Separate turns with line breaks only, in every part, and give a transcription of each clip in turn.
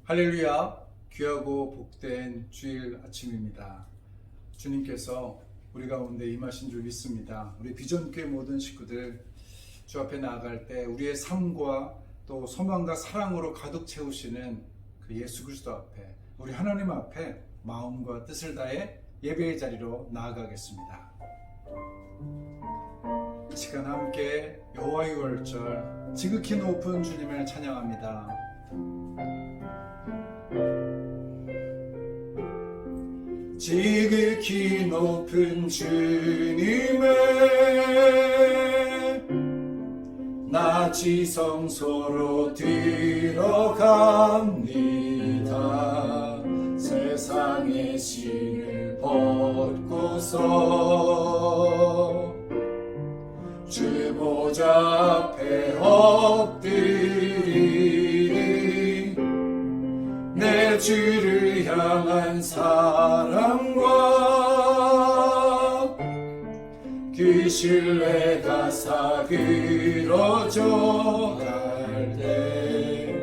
할렐루야, 귀하고 복된 주일 아침입니다. 주님께서 우리 가운데 임하신 줄 믿습니다. 우리 비전교회 모든 식구들 주 앞에 나아갈 때 우리의 삶과 또 소망과 사랑으로 가득 채우시는 그 예수 그리스도 앞에, 우리 하나님 앞에 마음과 뜻을 다해 예배의 자리로 나아가겠습니다. 이 시간 함께 여호와의 유월절 지극히 높은 주님을 찬양합니다. 지극히 높은 주님의 나 지성소로 들어갑니다. 세상의 신을 벗고서 주 보좌 앞에 엎드리리. 내 주를 향한 사랑과 그 신뢰가 사그러져 갈 때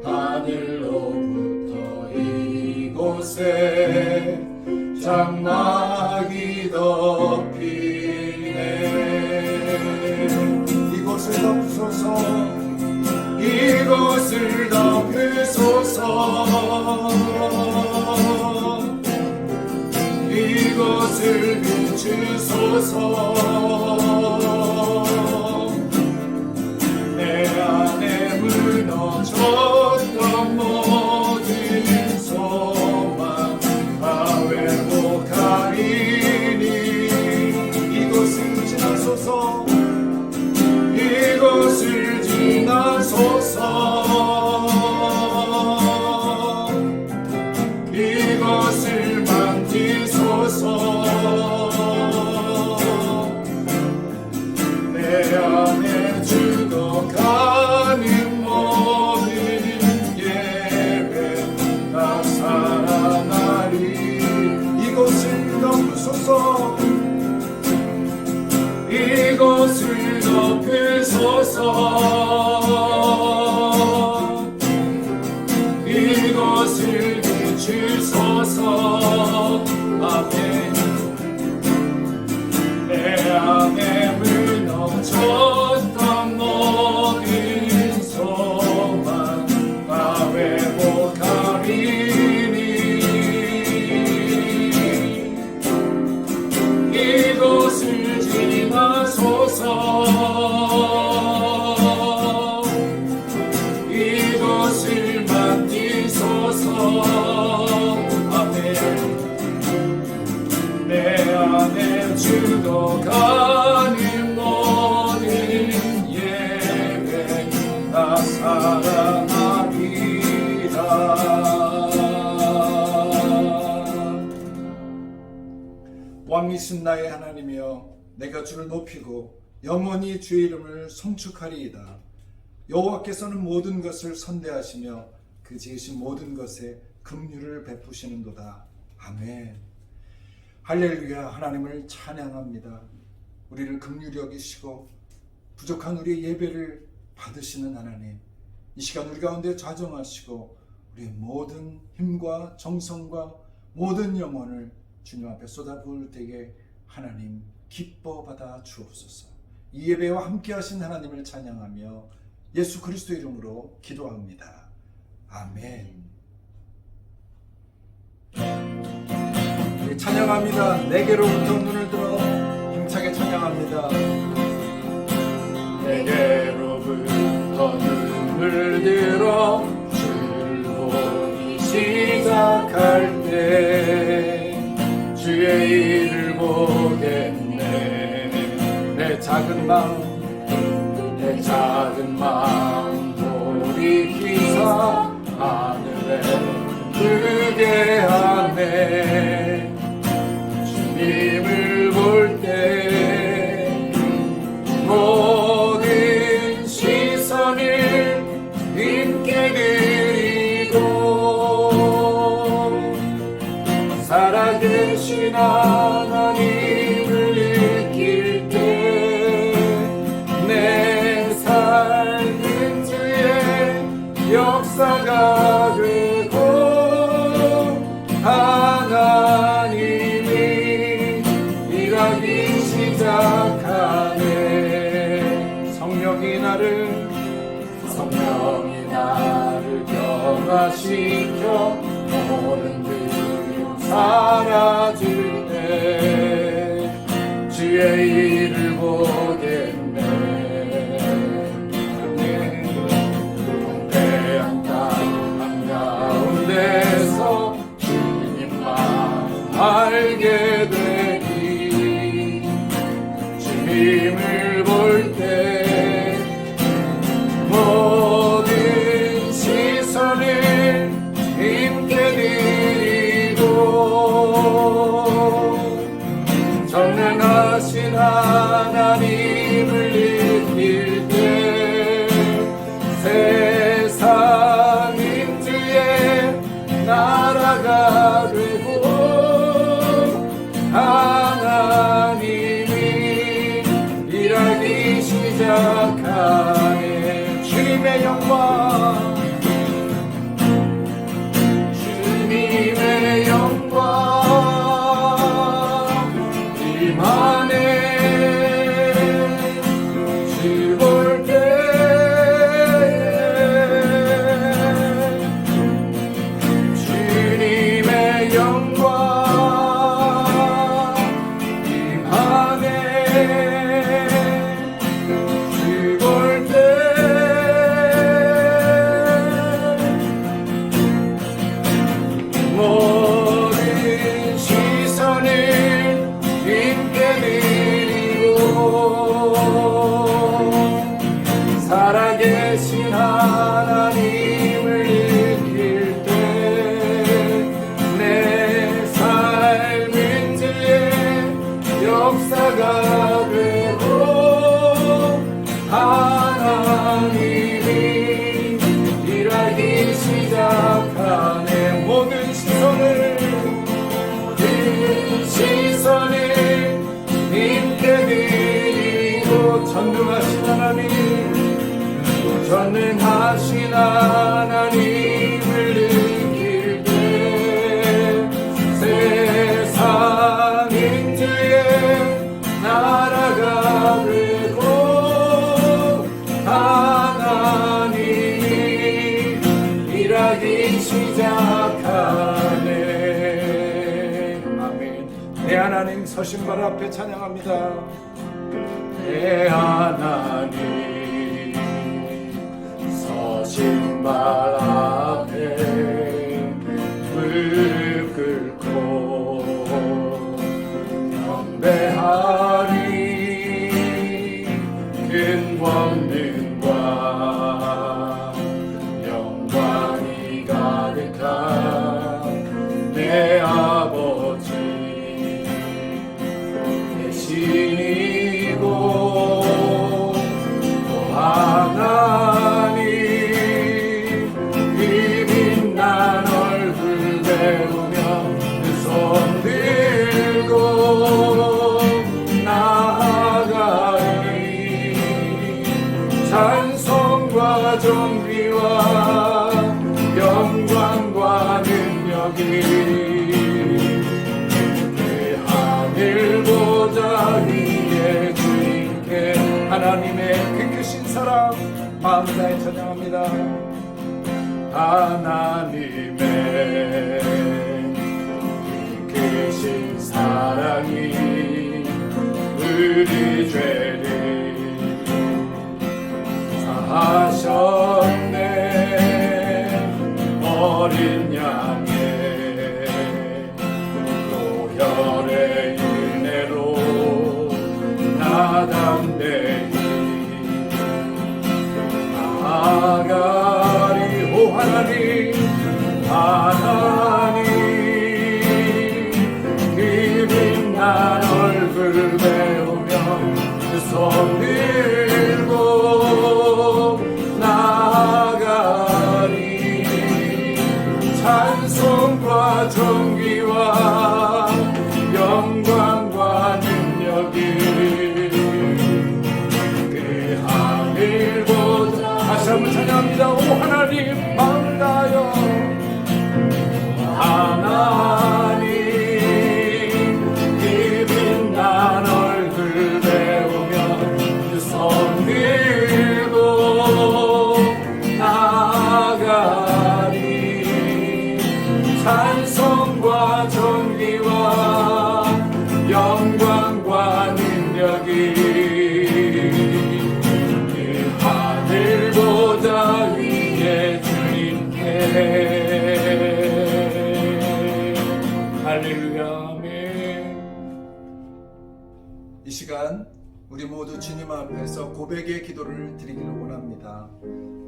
하늘로부터 이곳에 장막이 덮이네. 이곳을 덮으소서, 이곳을 덮으소서, 이곳을 비추소서. 내 안에 무너졌던 모든 소망 다 회복하리니. 이곳을 지나소서, 이곳을 지나소서, 이곳을 만지소서. 내 안에 죽어가는 모든 예배 다 살아나리. 이곳을 덮으소서, 이곳을 덮으소서, 이곳을 비추소서. 아멘. 내 안에 무너졌던 모든 소망 다 회복하리니. 이곳을 지나소서, 이곳을 만지소서. 아멘. 내 안에 죽어가는 모든 예배 다 살아나리라. 왕이신 나의 하나님이여, 내가 주를 높이고 영원히 주의 이름을 송축하리이다. 여호와께서는 모든 것을 선대하시며 그 지으신 모든 것에 긍휼을 베푸시는도다. 아멘. 할렐루야. 하나님을 찬양합니다. 우리를 긍휼히 여기시고 부족한 우리의 예배를 받으시는 하나님, 이 시간 우리 가운데 좌정하시고 우리의 모든 힘과 정성과 모든 영혼을 주님 앞에 쏟아부을 때에 하나님 기뻐 받아 주옵소서. 이 예배와 함께 하신 하나님을 찬양하며 예수 그리스도 이름으로 기도합니다. 아멘. 찬양합니다. 내게로부터 눈을 들어 힘차게 찬양합니다. 내게로부터 눈을 들어 주를 보기 시작할 때 주의 일을 보겠네. 내 작은 마음 돌이키사 하늘에 크게 하네. 주님을 볼 때 모든 시선을 힘께 그리고 살아계신 하나님을 느낄 때 내 삶은 주의 역사가 돼. 성령이 나를 변화시켜 모든 그 사라질 때 주의 일을 보겠네. 동대한 땅 한가운데서 주님만 알게 되니 주님을 볼 때 모든 시선을 주님께 드리고 전능하신 하나님을 느낄 때 세상 인주의 나라가 되고 하나님이 일하기 시작하네. 주님의 영광, 주님의 영광 임하네. 주 볼 때 주님의 영광 임하네. 주 볼 때 모든 시선을 주님께 드리고 살아계신 하나님을 느낄 때 내 삶은 주의 역사가 되고 하나님이 일하기 시작하네. 모든 시선을 님께 드리고 전능하신 하나님을 느낄 때 세상은 주의 나라가 되고 하나님이 일하기 시작하네. 아멘. 내 하나님 서신 발 앞에 찬양합니다. 내 하나님 서신 발 앞에 무릎 꿇고 경배하리. 큰 권능과 영광이 가득한 내 아버지 내 신이고 또 하나님 그 빛난 얼굴 배우며 그 손 들고 나아가리. 찬송과 존귀와 영광과 능력이 그 하늘 보좌 위에 주님께 하나님의 그 크신 사랑 마음 다해 찬양합니다. 하나님의 그 크신 사랑이 우리 죄를 사하셨네. 어린 양의 보혈의 은혜로 나 담대히 나아가리. 오 하나님 그 빛난 얼굴 배우며 그 손 들고 나아가리. 찬송과 존귀와 영광과 능력이 그 하늘 보좌. 다시 한번 찬양합니다. 오 하나님 마음 다하여 하나님 그 빛난 얼굴 배우며 그 손 들고 우리 모두 주님 앞에서 고백의 기도를 드리기를 원합니다.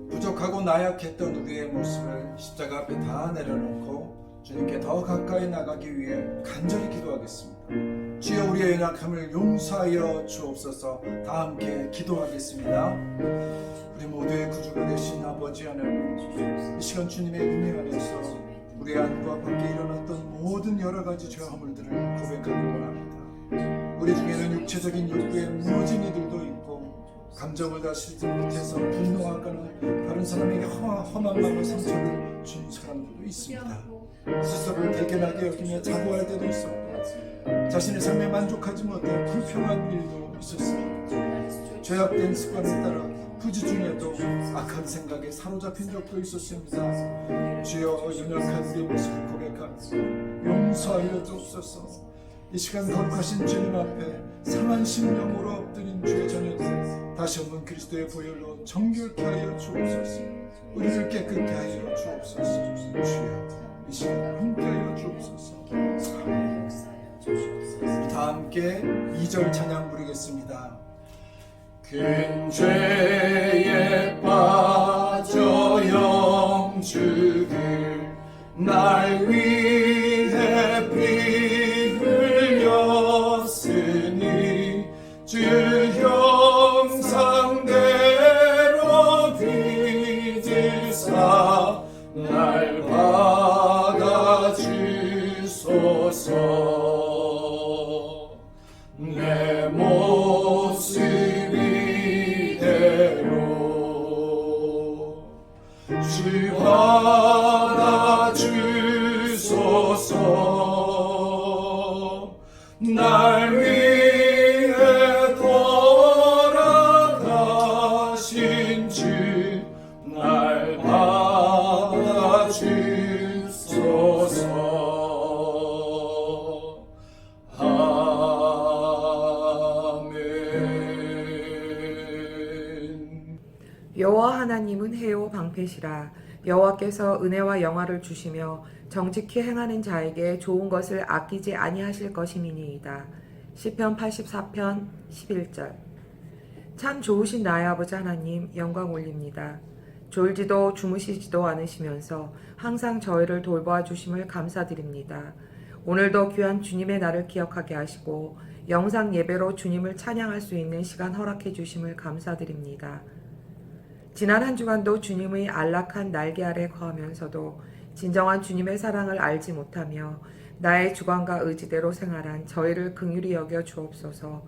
부족하고 나약했던 우리의 모습을 십자가 앞에 다 내려놓고 주님께 더 가까이 나가기 위해 간절히 기도하겠습니다. 주여, 우리의 연약함을 용서하여 주옵소서. 다 함께 기도하겠습니다. 우리 모두의 구주가 되신 아버지 하나님, 이 시간 주님의 은혜 안에서 우리 안과 밖에 일어났던 모든 여러 가지 죄 허물들을 고백하기 원합니다. 우리 중에는 육체적인 욕구에 무너진 이들도 있고, 감정을 다스리지 못해서 분노하거나 다른 사람에게 험한 마음과 상처를 준 사람들도 있습니다. 스스로를 대견하게 여기며 자부할 때도 있었고, 자신의 삶에 만족하지 못해 불평한 일도 있었습니다. 죄악된 습관을 따라 부지 중에도 악한 생각에 사로잡힌 적도 있었습니다. 주여, 연약한 우리의 모습을 고백하며 용서하여 주옵소서. 이 시간 거룩하신 주님 앞에 상한 심령으로 엎드린 주의 자녀들, 다시 한번 그리스도의 보혈로 정결케 하여 주옵소서. 우리를 깨끗게 하여 주옵소서. 주여, 이 시간 함께 하여 주옵소서. 다 함께 2절 찬양 부르겠습니다. 큰 죄에 빠져 영주길 날 위해 피 흘렸으니 주 형상대로 빚으사 날 받아주소서. 내 모습 이대로 주 받아주소서. 날 위해 돌아가신 주 날 받아주소서.
여호와 하나님은 해요 방패시라. 여호와께서 은혜와 영화를 주시며 정직히 행하는 자에게 좋은 것을 아끼지 아니하실 것임이니이다. 시편 84편 11절. 참 좋으신 나의 아버지 하나님, 영광 올립니다. 졸지도 주무시지도 않으시면서 항상 저희를 돌보아 주심을 감사드립니다. 오늘도 귀한 주님의 날을 기억하게 하시고 영상 예배로 주님을 찬양할 수 있는 시간 허락해 주심을 감사드립니다. 지난 한 주간도 주님의 안락한 날개 아래 거하면서도 진정한 주님의 사랑을 알지 못하며 나의 주관과 의지대로 생활한 저희를 긍휼히 여겨 주옵소서.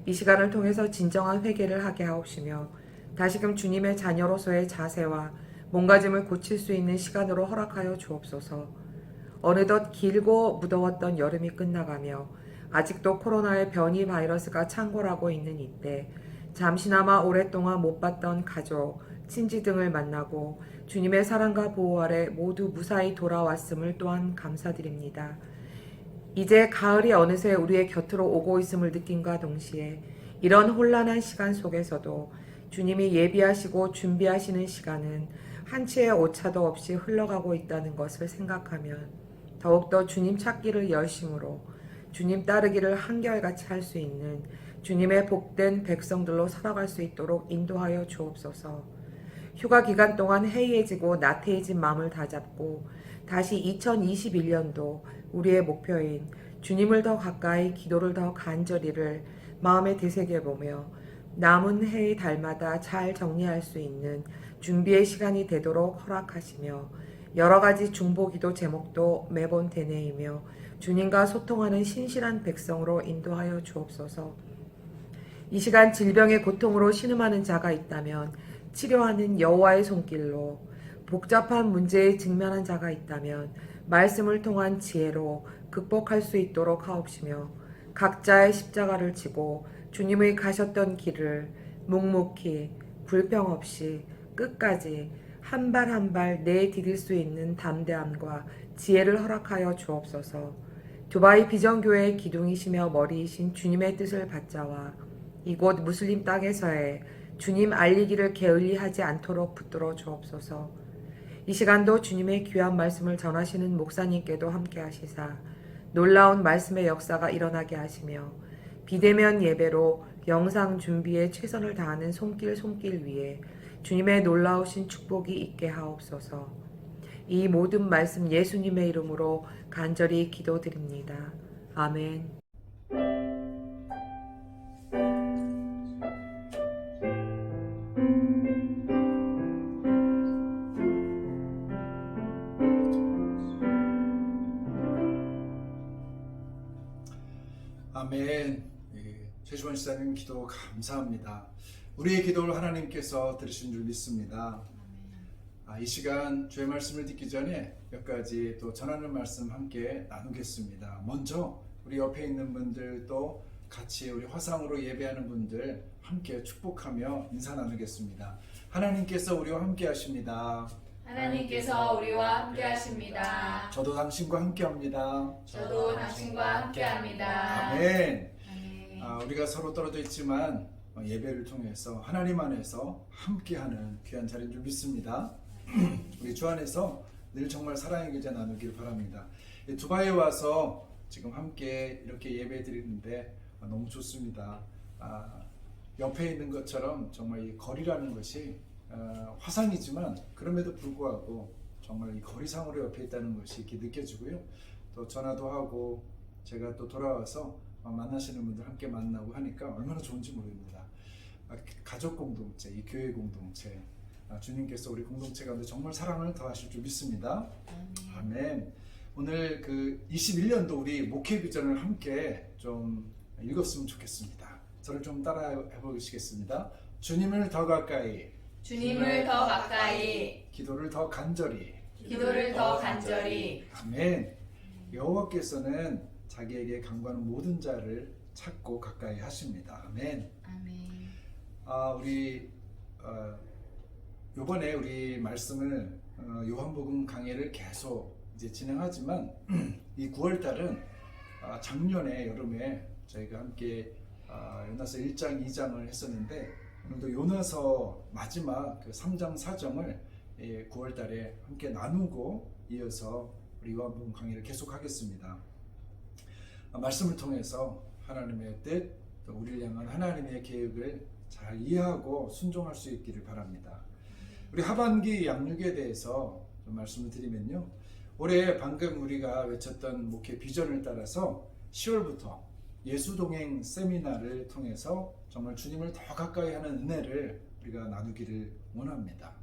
이 시간을 통해서 진정한 회개를 하게 하옵시며 다시금 주님의 자녀로서의 자세와 몸가짐을 고칠 수 있는 시간으로 허락하여 주옵소서. 어느덧 길고 무더웠던 여름이 끝나가며 아직도 코로나의 변이 바이러스가 창궐하고 있는 이때 잠시나마 오랫동안 못 봤던 가족, 친지 등을 만나고 주님의 사랑과 보호 아래 모두 무사히 돌아왔음을 또한 감사드립니다. 이제 가을이 어느새 우리의 곁으로 오고 있음을 느낀과 동시에 이런 혼란한 시간 속에서도 주님이 예비하시고 준비하시는 시간은 한치의 오차도 없이 흘러가고 있다는 것을 생각하면 더욱더 주님 찾기를 열심으로 주님 따르기를 한결같이 할 수 있는 주님의 복된 백성들로 살아갈 수 있도록 인도하여 주옵소서. 휴가 기간 동안 해이해지고 나태해진 마음을 다잡고 다시 2021년도 우리의 목표인 주님을 더 가까이 기도를 더 간절히를 마음에 되새겨보며 남은 해의 달마다 잘 정리할 수 있는 준비의 시간이 되도록 허락하시며 여러 가지 중보기도 제목도 매번 되뇌이며 주님과 소통하는 신실한 백성으로 인도하여 주옵소서. 이 시간 질병의 고통으로 신음하는 자가 있다면 치료하는 여호와의 손길로, 복잡한 문제에 직면한 자가 있다면 말씀을 통한 지혜로 극복할 수 있도록 하옵시며 각자의 십자가를 지고 주님의 가셨던 길을 묵묵히 불평 없이 끝까지 한 발 한 발 내디딜 수 있는 담대함과 지혜를 허락하여 주옵소서. 두바이 비전교회의 기둥이시며 머리이신 주님의 뜻을 받자와 이곳 무슬림 땅에서의 주님 알리기를 게을리하지 않도록 붙들어 주옵소서. 이 시간도 주님의 귀한 말씀을 전하시는 목사님께도 함께 하시사 놀라운 말씀의 역사가 일어나게 하시며 비대면 예배로 영상 준비에 최선을 다하는 손길 위에 주님의 놀라우신 축복이 있게 하옵소서. 이 모든 말씀 예수님의 이름으로 간절히 기도드립니다. 아멘.
아멘. 최주원 시사님 기도 감사합니다. 우리의 기도를 하나님께서 들으신 줄 믿습니다. 이 시간 주의 말씀을 듣기 전에 몇 가지 또 전하는 말씀 함께 나누겠습니다. 먼저 우리 옆에 있는 분들 또 같이 우리 화상으로 예배하는 분들 함께 축복하며 인사 나누겠습니다. 하나님께서 우리와 함께 하십니다.
하나님께서 우리와 함께 하십니다.
저도 당신과 함께 합니다.
저도 당신과 함께 합니다.
아멘.
아멘.
우리가 서로 떨어져 있지만 예배를 통해서 하나님 안에서 함께하는 귀한 자리인 줄 믿습니다. 우리 주 안에서 늘 정말 사랑의 교제 나누길 바랍니다. 두바이에 와서 지금 함께 이렇게 예배 드리는데 너무 좋습니다. 옆에 있는 것처럼 정말 이 거리라는 것이 화상이지만 그럼에도 불구하고 정말 이 거리상으로 옆에 있다는 것이 이렇게 느껴지고요. 또 전화도 하고 제가 또 돌아와서 만나시는 분들 함께 만나고 하니까 얼마나 좋은지 모릅니다. 가족 공동체, 이 교회 공동체, 주님께서 우리 공동체 가운데 정말 사랑을 더하실 줄 믿습니다. 아멘. 오늘 그 21년도 우리 목회 비전을 함께 좀 읽었으면 좋겠습니다. 저를 좀 따라해 보시겠습니다. 주님을 더 가까이,
주님을 더 가까이,
기도를 더 간절히,
기도를 더 간절히.
아멘. 여호와께서는 자기에게 간구하는 모든 자를 찾고 가까이 하십니다. 아멘.
아멘.
우리 요번에 우리 말씀을 요한복음 강해를 계속 이제 진행하지만 이 9월 달은 작년에 여름에 저희가 함께 요나서 1장 2장을 했었는데 오늘도 요나서 마지막 그 3장 4장을 9월 달에 함께 나누고 이어서 우리 요한복음 강의를 계속하겠습니다. 말씀을 통해서 하나님의 뜻, 또 우리를 향한 하나님의 계획을 잘 이해하고 순종할 수 있기를 바랍니다. 우리 하반기 양육에 대해서 좀 말씀을 드리면요. 올해 방금 우리가 외쳤던 목회 비전을 따라서 10월부터 예수동행 세미나를 통해서 정말 주님을 더 가까이 하는 은혜를 우리가 나누기를 원합니다.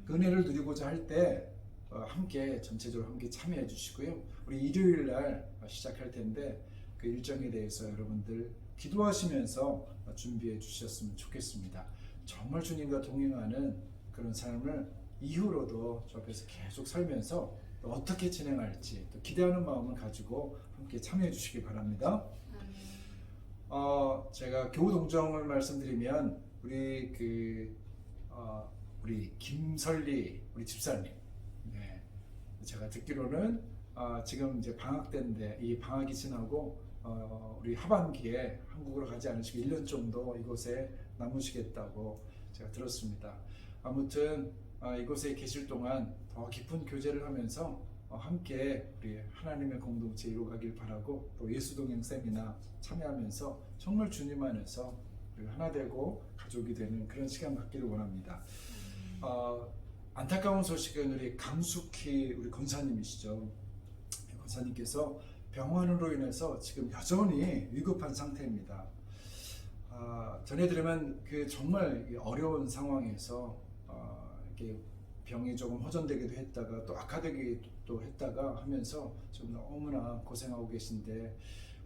그 은혜를 누리고자 할 때 함께 전체적으로 함께 참여해 주시고요. 우리 일요일 날 시작할 텐데 그 일정에 대해서 여러분들 기도하시면서 준비해 주셨으면 좋겠습니다. 정말 주님과 동행하는 그런 삶을 이후로도 저 앞에서 계속 살면서 또 어떻게 진행할지 또 기대하는 마음을 가지고 함께 참여해 주시기 바랍니다. 제가 교우 동정을 말씀드리면 우리 우리 김설리 우리 집사님, 네, 제가 듣기로는 지금 이제 방학 때인데 이 방학이 지나고 우리 하반기에 한국으로 가지 않으시고 1년 정도 이곳에 남으시겠다고 제가 들었습니다. 아무튼 이곳에 계실 동안 더 깊은 교제를 하면서 함께 우리 하나님의 공동체 이루어가길 바라고 또 예수동행 세미나 참여하면서 정말 주님 안에서 우리 하나 되고 가족이 되는 그런 시간 갖기를 원합니다. 안타까운 소식은 우리 강숙희 우리 권사님이시죠. 권사님께서 병환으로 인해서 지금 여전히 위급한 상태입니다. 전해 들으면 그 정말 어려운 상황에서 이렇게 병이 조금 호전되기도 했다가 또 악화되기도 했다가 하면서 지금 너무나 고생하고 계신데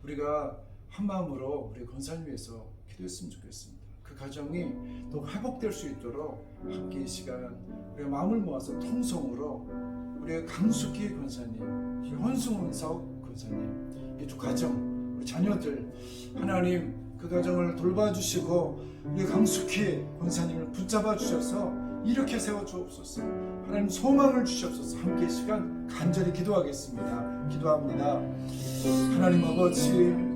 우리가 한 마음으로 우리 권사님 위해서 기도했으면 좋겠습니다. 그 가정이 더 회복될 수 있도록 함께 이 시간 우리가 마음을 모아서 통성으로 우리 강숙희 권사님, 우리 헌승원석 권사님, 이 두 가정, 우리 자녀들 하나님 그 가정을 돌봐주시고 우리 강숙희 권사님을 붙잡아 주셔서 이렇게 세워주옵소서. 하나님 소망을 주시옵소서. 함께 이 시간 간절히 기도하겠습니다. 기도합니다. 하나님 아버지,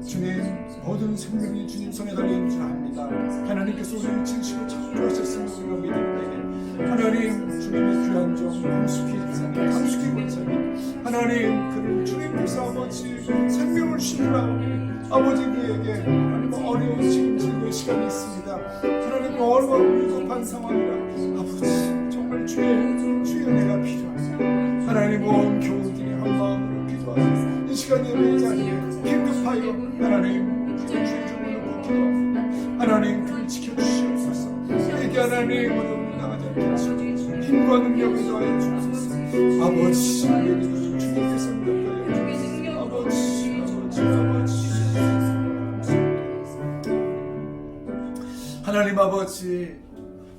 주님 모든 생명이 주님 손에 달린 줄 압니다. 하나님께서 우리를 지으시고 창조하셨음을 우리가 믿는데 하나님, 주님의 귀한 종 강숙희 집사님, 강숙희 권사님, 하나님, 그를 주님께서 아버지 생명을 주시라. 아버지 그에게 하나님 어려운 지금 즐거운 시간이 있습니다. 하나님 어려운 위급한 상황이라 아버지 정말 주의 은혜가 필요합니다. 하나님 온 교우들이 한 마음으로 기도하소서. 이 시간 예배 자리에 긴급하여 하나님 주의 종을 기도합니다. 하나님 그를 지켜주시옵소서. 내게 하나님 어려움을 당하지 않게 하시고 힘과 능력을 더하여 주옵소서. 아버지 우리에게도 주님께서 응답하여 주옵소서. 아버지 하나님 아버지,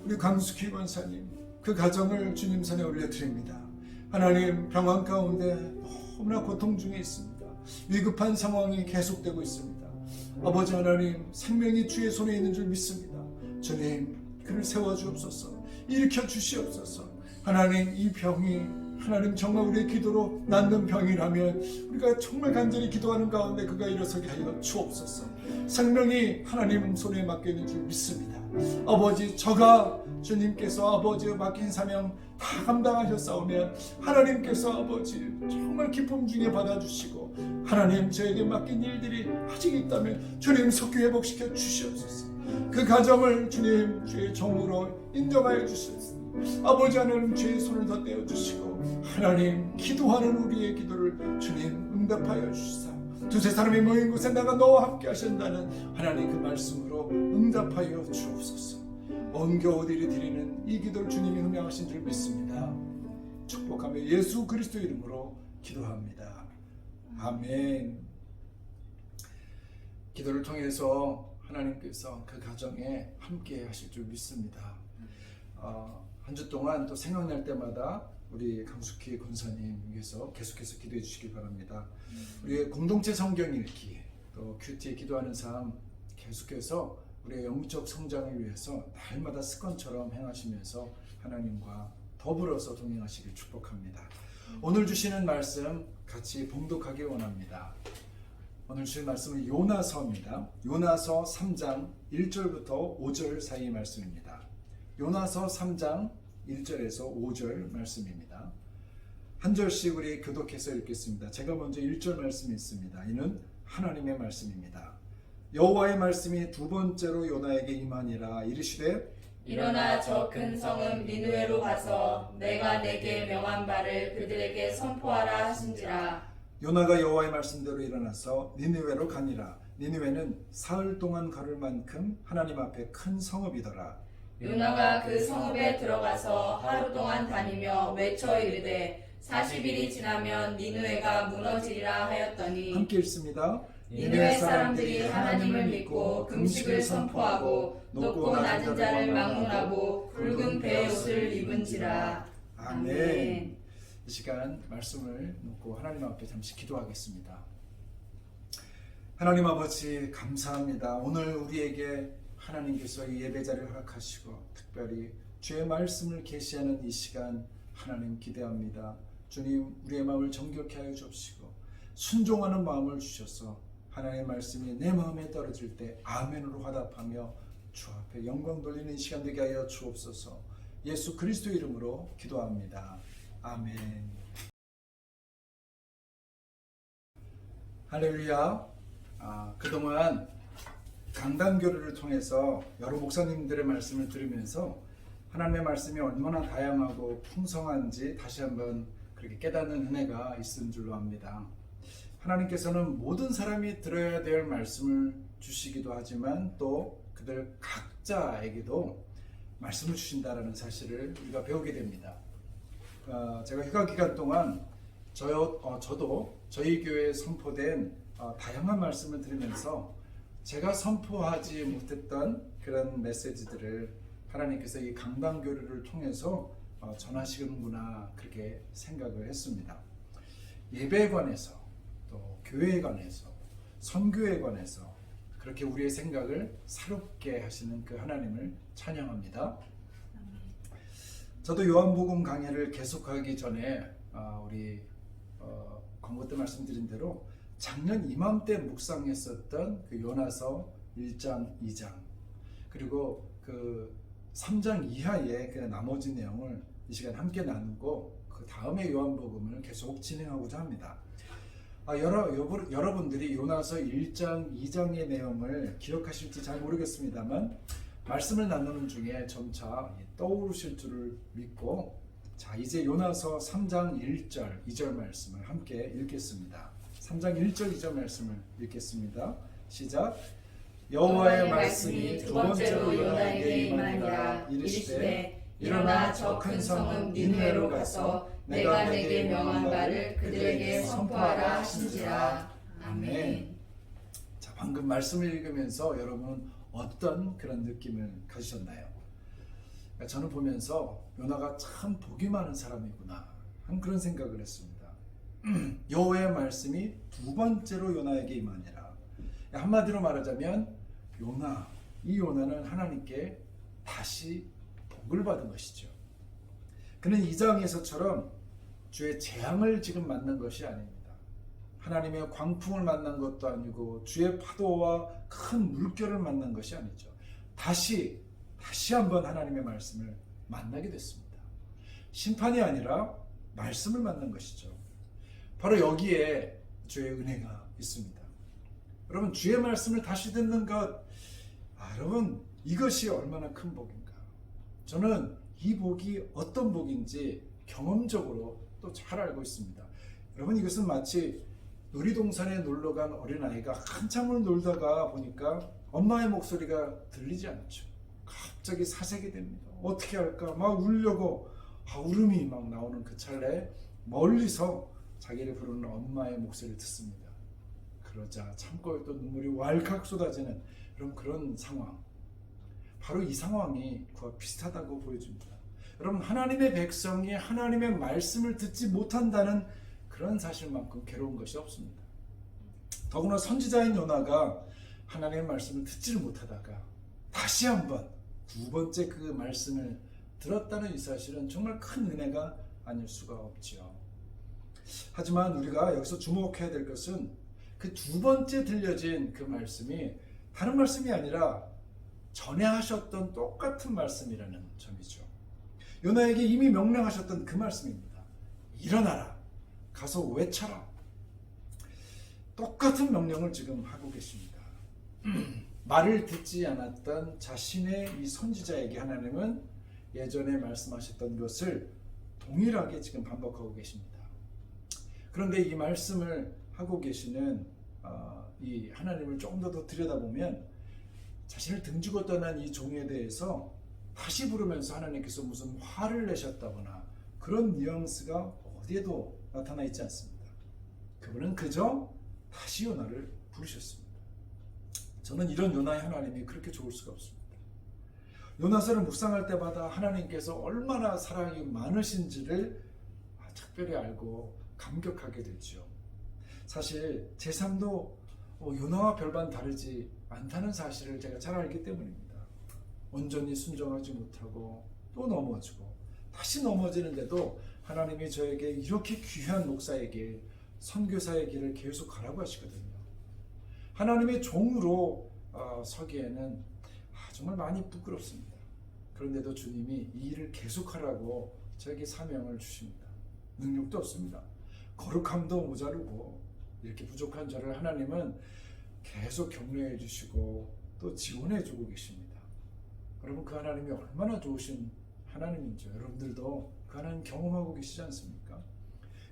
우리 강숙희 권사님 그 가정을 주님 손에 올려드립니다. 하나님 병환 가운데 너무나 고통 중에 있습니다. 위급한 상황이 계속되고 있습니다. 아버지 하나님 생명이 주의 손에 있는 줄 믿습니다. 주님 그를 세워주옵소서. 일으켜 주시옵소서. 하나님 이 병이 하나님 정말 우리의 기도로 낫는 병이라면 우리가 정말 간절히 기도하는 가운데 그가 일어서게 하여 주옵소서. 생명이 하나님 손에 맡겨 있는 줄 믿습니다. 아버지 저가 주님께서 아버지의 맡긴 사명 다 감당하셨사오면 하나님께서 아버지 정말 기쁨 중에 받아주시고 하나님 저에게 맡긴 일들이 아직 있다면 주님 속히 회복시켜 주시옵소서. 그 가정을 주님 주의 종으로 인정하여 주시옵소서. 아버지 하나님 주의 손을 더 떼어주시고 하나님 기도하는 우리의 기도를 주님 응답하여 주시사 두세 사람이 모인 곳에 내가 너와 함께 하신다는 하나님 그 말씀으로 응답하여 주옵소서. 온 교우들이 드리는 이 기도를 주님이 흥명하신 줄 믿습니다. 축복하며 예수 그리스도 이름으로 기도합니다. 아멘. 기도를 통해서 하나님께서 그 가정에 함께 하실 줄 믿습니다. 한 주 동안 또 생각날 때마다 우리 강숙희 권사님 위해서 계속해서 기도해 주시기 바랍니다. 우리의 공동체 성경 읽기, 또 큐티에 기도하는 삶 계속해서 우리의 영적 성장을 위해서 날마다 습관처럼 행하시면서 하나님과 더불어서 동행하시길 축복합니다. 오늘 주시는 말씀 같이 봉독하기 원합니다. 오늘 주신 말씀은 요나서입니다. 요나서 3장 1절부터 5절 사이 말씀입니다. 요나서 3장 1절에서 5절 말씀입니다. 한 절씩 우리 교독해서 읽겠습니다. 제가 먼저 1절 말씀이 있습니다. 이는 하나님의 말씀입니다. 여호와의 말씀이 두 번째로 요나에게 임하니라. 이르시되
일어나 저 큰 성읍 니느웨로 가서 내가 내게 명한 바를 그들에게 선포하라 하신지라.
요나가 여호와의 말씀대로 일어나서 니느웨로 가니라. 니느웨는 사흘 동안 걸을 만큼 하나님 앞에 큰 성읍이더라.
요나가 그 성읍에 들어가서 하루 동안 다니며 외쳐 이르되 40일이 지나면 니느웨가 무너지리라 하였더니
함께 읽습니다.
니느웨 사람들이 하나님을 믿고 금식을 선포하고 높고 낮은 자를 막론하고 붉은 베옷을 입은지라.
아멘. 이 시간 말씀을 놓고 하나님 앞에 잠시 기도하겠습니다. 하나님 아버지 감사합니다. 오늘 우리에게 하나님께서 이 예배자를 허락하시고 특별히 주의 말씀을 계시하는 이 시간 하나님 기대합니다. 주님 우리의 마음을 정결케 하여 주옵시고 순종하는 마음을 주셔서 하나님의 말씀이 내 마음에 떨어질 때 아멘으로 화답하며 주 앞에 영광 돌리는 시간 되게 하여 주옵소서. 예수 그리스도 이름으로 기도합니다. 아멘. 할렐루야. 그동안 강단교류를 통해서 여러 목사님들의 말씀을 들으면서 하나님의 말씀이 얼마나 다양하고 풍성한지 다시 한번 그렇게 깨닫는 은혜가 있은 줄로 압니다. 하나님께서는 모든 사람이 들어야 될 말씀을 주시기도 하지만 또 그들 각자에게도 말씀을 주신다는 사실을 우리가 배우게 됩니다. 제가 휴가 기간 동안 저도 저희 교회에 선포된 다양한 말씀을 들으면서 제가 선포하지 못했던 그런 메시지들을 하나님께서 이 강단교류를 통해서 전하시는구나 그렇게 생각을 했습니다. 예배에 관해서 또 교회에 관해서 선교에 관해서 그렇게 우리의 생각을 새롭게 하시는 그 하나님을 찬양합니다. 저도 요한복음 강해를 계속하기 전에 우리 광고 때 말씀드린 대로 작년 이맘때 묵상했었던 그 요나서 1장, 2장 그리고 그 3장 이하의 그 나머지 내용을 이 시간 함께 나누고 그 다음에 요한복음을 계속 진행하고자 합니다. 여러분들이 요나서 1장, 2장의 내용을 기억하실지 잘 모르겠습니다만 말씀을 나누는 중에 점차 떠오르실 줄을 믿고, 자, 이제 요나서 3장 1절, 2절 말씀을 함께 읽겠습니다. 3장 1절, 2절 말씀을 읽겠습니다. 시작. 여호와의 말씀이 두 번째로 요나에게 임하니라. 이르시되 일어나 저 큰 성읍 니느웨로 가서 내가 내게 명한 바를 그들에게 선포하라 하신지라. 아멘. 자, 방금 말씀을 읽으면서 여러분은 어떤 그런 느낌을 가지셨나요? 저는 보면서 요나가 참 복이 많은 사람이구나 한 그런 생각을 했습니다. 여호와의 말씀이 두 번째로 요나에게 임하니라. 한마디로 말하자면 이 요나는 하나님께 다시 복을 받은 것이죠. 그는 2장에서처럼 주의 재앙을 지금 만난 것이 아닙니다. 하나님의 광풍을 만난 것도 아니고 주의 파도와 큰 물결을 만난 것이 아니죠. 다시 한번 하나님의 말씀을 만나게 됐습니다. 심판이 아니라 말씀을 만난 것이죠. 바로 여기에 주의 은혜가 있습니다. 여러분, 주의 말씀을 다시 듣는 것, 여러분, 이것이 얼마나 큰 복인가. 저는 이 복이 어떤 복인지 경험적으로 또 잘 알고 있습니다. 여러분, 이것은 마치 놀이동산에 놀러간 어린아이가 한참을 놀다가 보니까 엄마의 목소리가 들리지 않죠. 갑자기 사색이 됩니다. 어떻게 할까 막 울려고 울음이 막 나오는 그 찰나에 멀리서 자기를 부르는 엄마의 목소리를 듣습니다. 그러자 참고 또 눈물이 왈칵 쏟아지는 그런 상황, 바로 이 상황이 그와 비슷하다고 보여줍니다. 여러분, 하나님의 백성이 하나님의 말씀을 듣지 못한다는 그런 사실만큼 괴로운 것이 없습니다. 더구나 선지자인 요나가 하나님의 말씀을 듣지를 못하다가 다시 한번 두 번째 그 말씀을 들었다는 이 사실은 정말 큰 은혜가 아닐 수가 없지요. 하지만 우리가 여기서 주목해야 될 것은 그 두 번째 들려진 그 말씀이 다른 말씀이 아니라 전에 하셨던 똑같은 말씀이라는 점이죠. 요나에게 이미 명령하셨던 그 말씀입니다. 일어나라, 가서 외쳐라. 똑같은 명령을 지금 하고 계십니다. 말을 듣지 않았던 자신의 이 선지자에게 하나님은 예전에 말씀하셨던 것을 동일하게 지금 반복하고 계십니다. 그런데 이 말씀을 하고 계시는 이 하나님을 조금 더 들여다보면 자신을 등지고 떠난 이 종에 대해서 다시 부르면서 하나님께서 무슨 화를 내셨다거나 그런 뉘앙스가 어디에도 나타나 있지 않습니다. 그분은 그저 다시 요나를 부르셨습니다. 저는 이런 요나의 하나님이 그렇게 좋을 수가 없습니다. 요나서를 묵상할 때마다 하나님께서 얼마나 사랑이 많으신지를 특별히 알고 감격하게 되죠. 사실 제 삶도 요나와 별반 다르지 않다는 사실을 제가 잘 알기 때문입니다. 온전히 순종하지 못하고 또 넘어지고 다시 넘어지는데도 하나님이 저에게 이렇게 귀한 목사에게 선교사의 길을 계속 가라고 하시거든요. 하나님의 종으로 서기에는 정말 많이 부끄럽습니다. 그런데도 주님이 이 일을 계속하라고 저에게 사명을 주십니다. 능력도 없습니다. 거룩함도 모자르고 이렇게 부족한 저를 하나님은 계속 격려해 주시고 또 지원해 주고 계십니다. 여러분, 그 하나님이 얼마나 좋으신 하나님인지 여러분들도 그 하나님 경험하고 계시지 않습니까?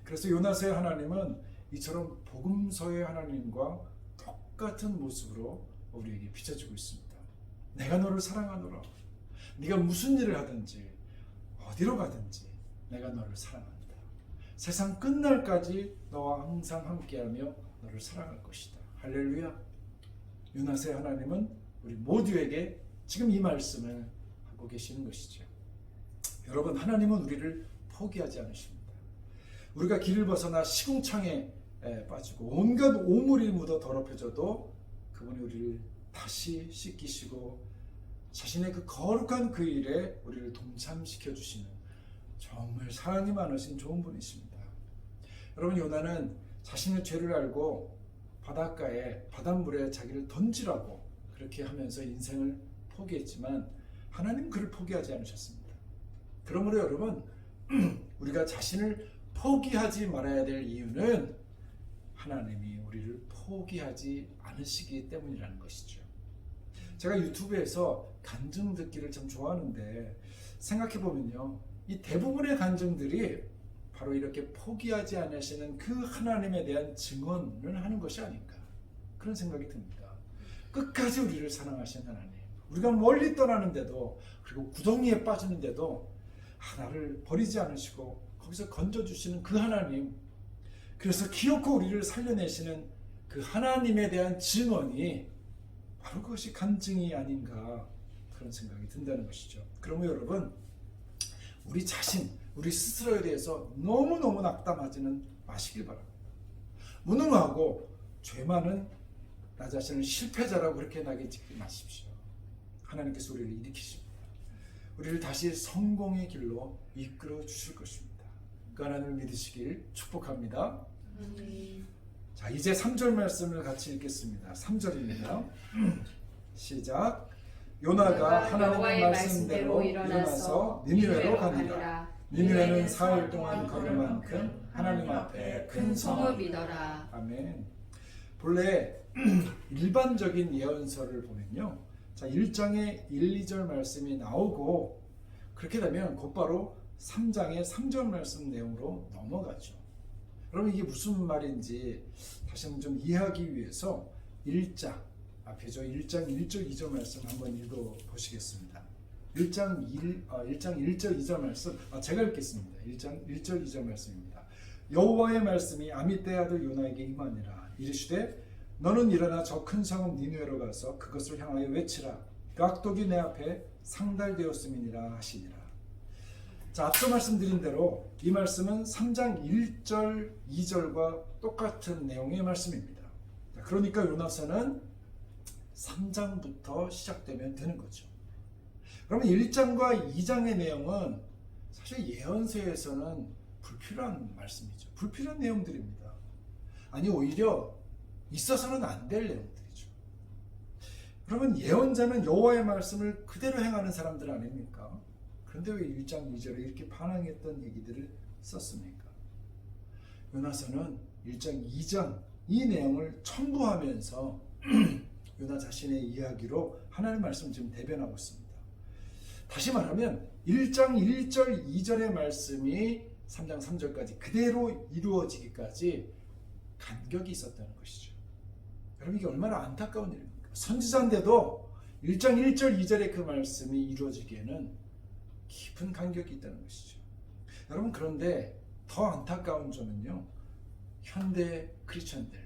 그래서 요나서의 하나님은 이처럼 복음서의 하나님과 똑같은 모습으로 우리에게 비춰지고 있습니다. 내가 너를 사랑하노라. 네가 무슨 일을 하든지 어디로 가든지 내가 너를 사랑한다. 세상 끝날까지 너와 항상 함께하며 너를 사랑할 것이다. 할렐루야. 요나서의 하나님은 우리 모두에게 지금 이 말씀을 하고 계시는 것이죠. 여러분, 하나님은 우리를 포기하지 않으십니다. 우리가 길을 벗어나 시궁창에 빠지고 온갖 오물이 묻어 더럽혀져도 그분이 우리를 다시 씻기시고 자신의 그 거룩한 그 일에 우리를 동참시켜 주시는 정말 사랑이 많으신 좋은 분이십니다. 여러분, 요나는 자신의 죄를 알고 바닷가에 바닷물에 자기를 던지라고 그렇게 하면서 인생을 포기했지만 하나님 그를 포기하지 않으셨습니다. 그러므로 여러분, 우리가 자신을 포기하지 말아야 될 이유는 하나님이 우리를 포기하지 않으시기 때문이라는 것이죠. 제가 유튜브에서 간증 듣기를 참 좋아하는데 생각해보면요, 이 대부분의 간증들이 바로 이렇게 포기하지 않으시는 그 하나님에 대한 증언을 하는 것이 아닌가, 그런 생각이 듭니다. 끝까지 우리를 사랑하신 하나님, 우리가 멀리 떠나는데도, 그리고 구덩이에 빠지는데도 나를 버리지 않으시고 거기서 건져주시는 그 하나님, 그래서 기어코 우리를 살려내시는 그 하나님에 대한 증언이 바로 그것이 간증이 아닌가, 그런 생각이 든다는 것이죠. 그러면 여러분, 우리 자신, 우리 스스로에 대해서 너무너무 낙담하지는 마시길 바랍니다. 무능하고 죄 많은 나 자신을 실패자라고 그렇게 낙에 찍지 마십시오. 하나님께서 우리를 일으키십니다. 우리를 다시 성공의 길로 이끌어 주실 것입니다. 그 하나님을 믿으시길 축복합니다. 자, 이제 3절 말씀을 같이 읽겠습니다. 3절입니다. 시작. 요나가 하나님의 말씀대로 일어나서 니느웨로 가니라. 니느웨는 사흘 동안 걸을 만큼 하나님 앞에 큰 성을
믿어라.
아멘. 본래 일반적인 예언서를 보면요, 자, 1장에 1, 2절 말씀이 나오고 그렇게 되면 곧바로 3장의 3절 말씀 내용으로 넘어가죠. 여러분, 이게 무슨 말인지 다시 한번 좀 이해하기 위해서 1장 앞에죠, 1장 1절 2절 말씀 한번 읽어보시겠습니다. 1장 1절 2절 말씀, 제가 읽겠습니다. 1장 1절 2절 말씀입니다. 여호와의 말씀이 아미떼 아들 요나에게 임하니라. 이르시되 너는 일어나 저 큰 성읍 니느웨로 가서 그것을 향하여 외치라. 그 악독이 내 앞에 상달되었음이니라 하시니라. 자, 앞서 말씀드린 대로 이 말씀은 3장 1절 2절과 똑같은 내용의 말씀입니다. 그러니까 요나서는 3장부터 시작되면 되는 거죠. 그러면 1장과 2장의 내용은 사실 예언서에서는 불필요한 말씀이죠. 불필요한 내용들입니다. 아니, 오히려 있어서는 안 될 내용들이죠. 그러면 예언자는 여호와의 말씀을 그대로 행하는 사람들 아닙니까? 그런데 왜 1장 2절에 이렇게 반항했던 얘기들을 썼습니까? 요나서는 1장 2장 이 내용을 첨부하면서 요나 자신의 이야기로 하나님의 말씀을 지금 대변하고 있습니다. 다시 말하면 1장 1절 2절의 말씀이 3장 3절까지 그대로 이루어지기까지 간격이 있었다는 것이죠. 여러분, 이게 얼마나 안타까운 일입니까? 선지자인데도 1장 1절 2절의 그 말씀이 이루어지기에는 깊은 간격이 있다는 것이죠. 여러분, 그런데 더 안타까운 점은요, 현대 크리스천들,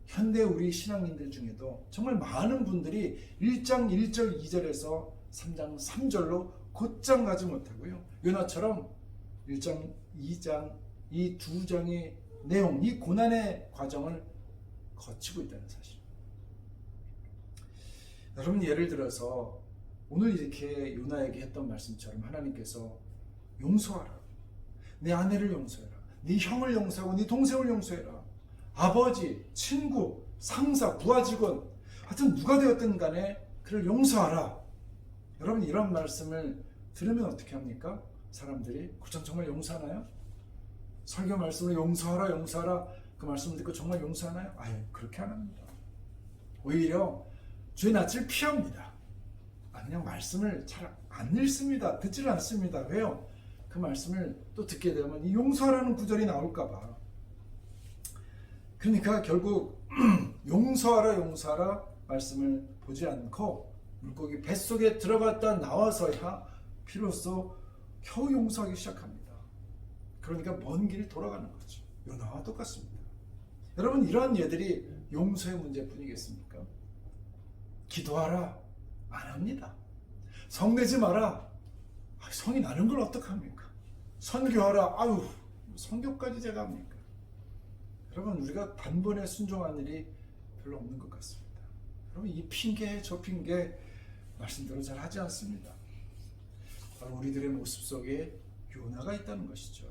현대 우리 신앙인들 중에도 정말 많은 분들이 1장 1절 2절에서 3장 3절로 곧장 가지 못하고요, 요나처럼 1장 2장 이 두 장의 내용, 이 고난의 과정을 거치고 있다는 사실. 여러분, 예를 들어서 오늘 이렇게 요나에게 했던 말씀처럼 하나님께서 용서하라, 내 아내를 용서해라, 네 형을 용서하고 네 동생을 용서해라, 아버지, 친구, 상사, 부하 직원, 하여튼 누가 되었든 간에 그를 용서하라. 여러분, 이런 말씀을 들으면 어떻게 합니까? 사람들이 그전 정말 용서하나요? 설교 말씀을 용서하라 용서하라, 그 말씀을 듣고 정말 용서하나요? 아유, 그렇게 안 합니다. 오히려 주의 낯을 피합니다. 그냥 말씀을 잘 안 읽습니다. 듣지를 않습니다. 왜요? 그 말씀을 또 듣게 되면 이 용서하라는 구절이 나올까봐. 그러니까 결국 용서하라 용서하라 말씀을 보지 않고 물고기 뱃속에 들어갔다 나와서야 비로소 겨우 용서하기 시작합니다. 그러니까 먼 길 돌아가는 거죠. 요나와 똑같습니다. 여러분, 이러한 예들이 용서의 문제뿐이겠습니까? 기도하라, 안 합니다. 성내지 마라, 성이 나는 걸 어떡합니까? 선교하라, 아유, 선교까지 제가 합니까? 여러분, 우리가 단번에 순종한 일이 별로 없는 것 같습니다. 여러분, 이 핑계 저 핑계 말씀대로 잘 하지 않습니다. 바로 우리들의 모습 속에 요나가 있다는 것이죠.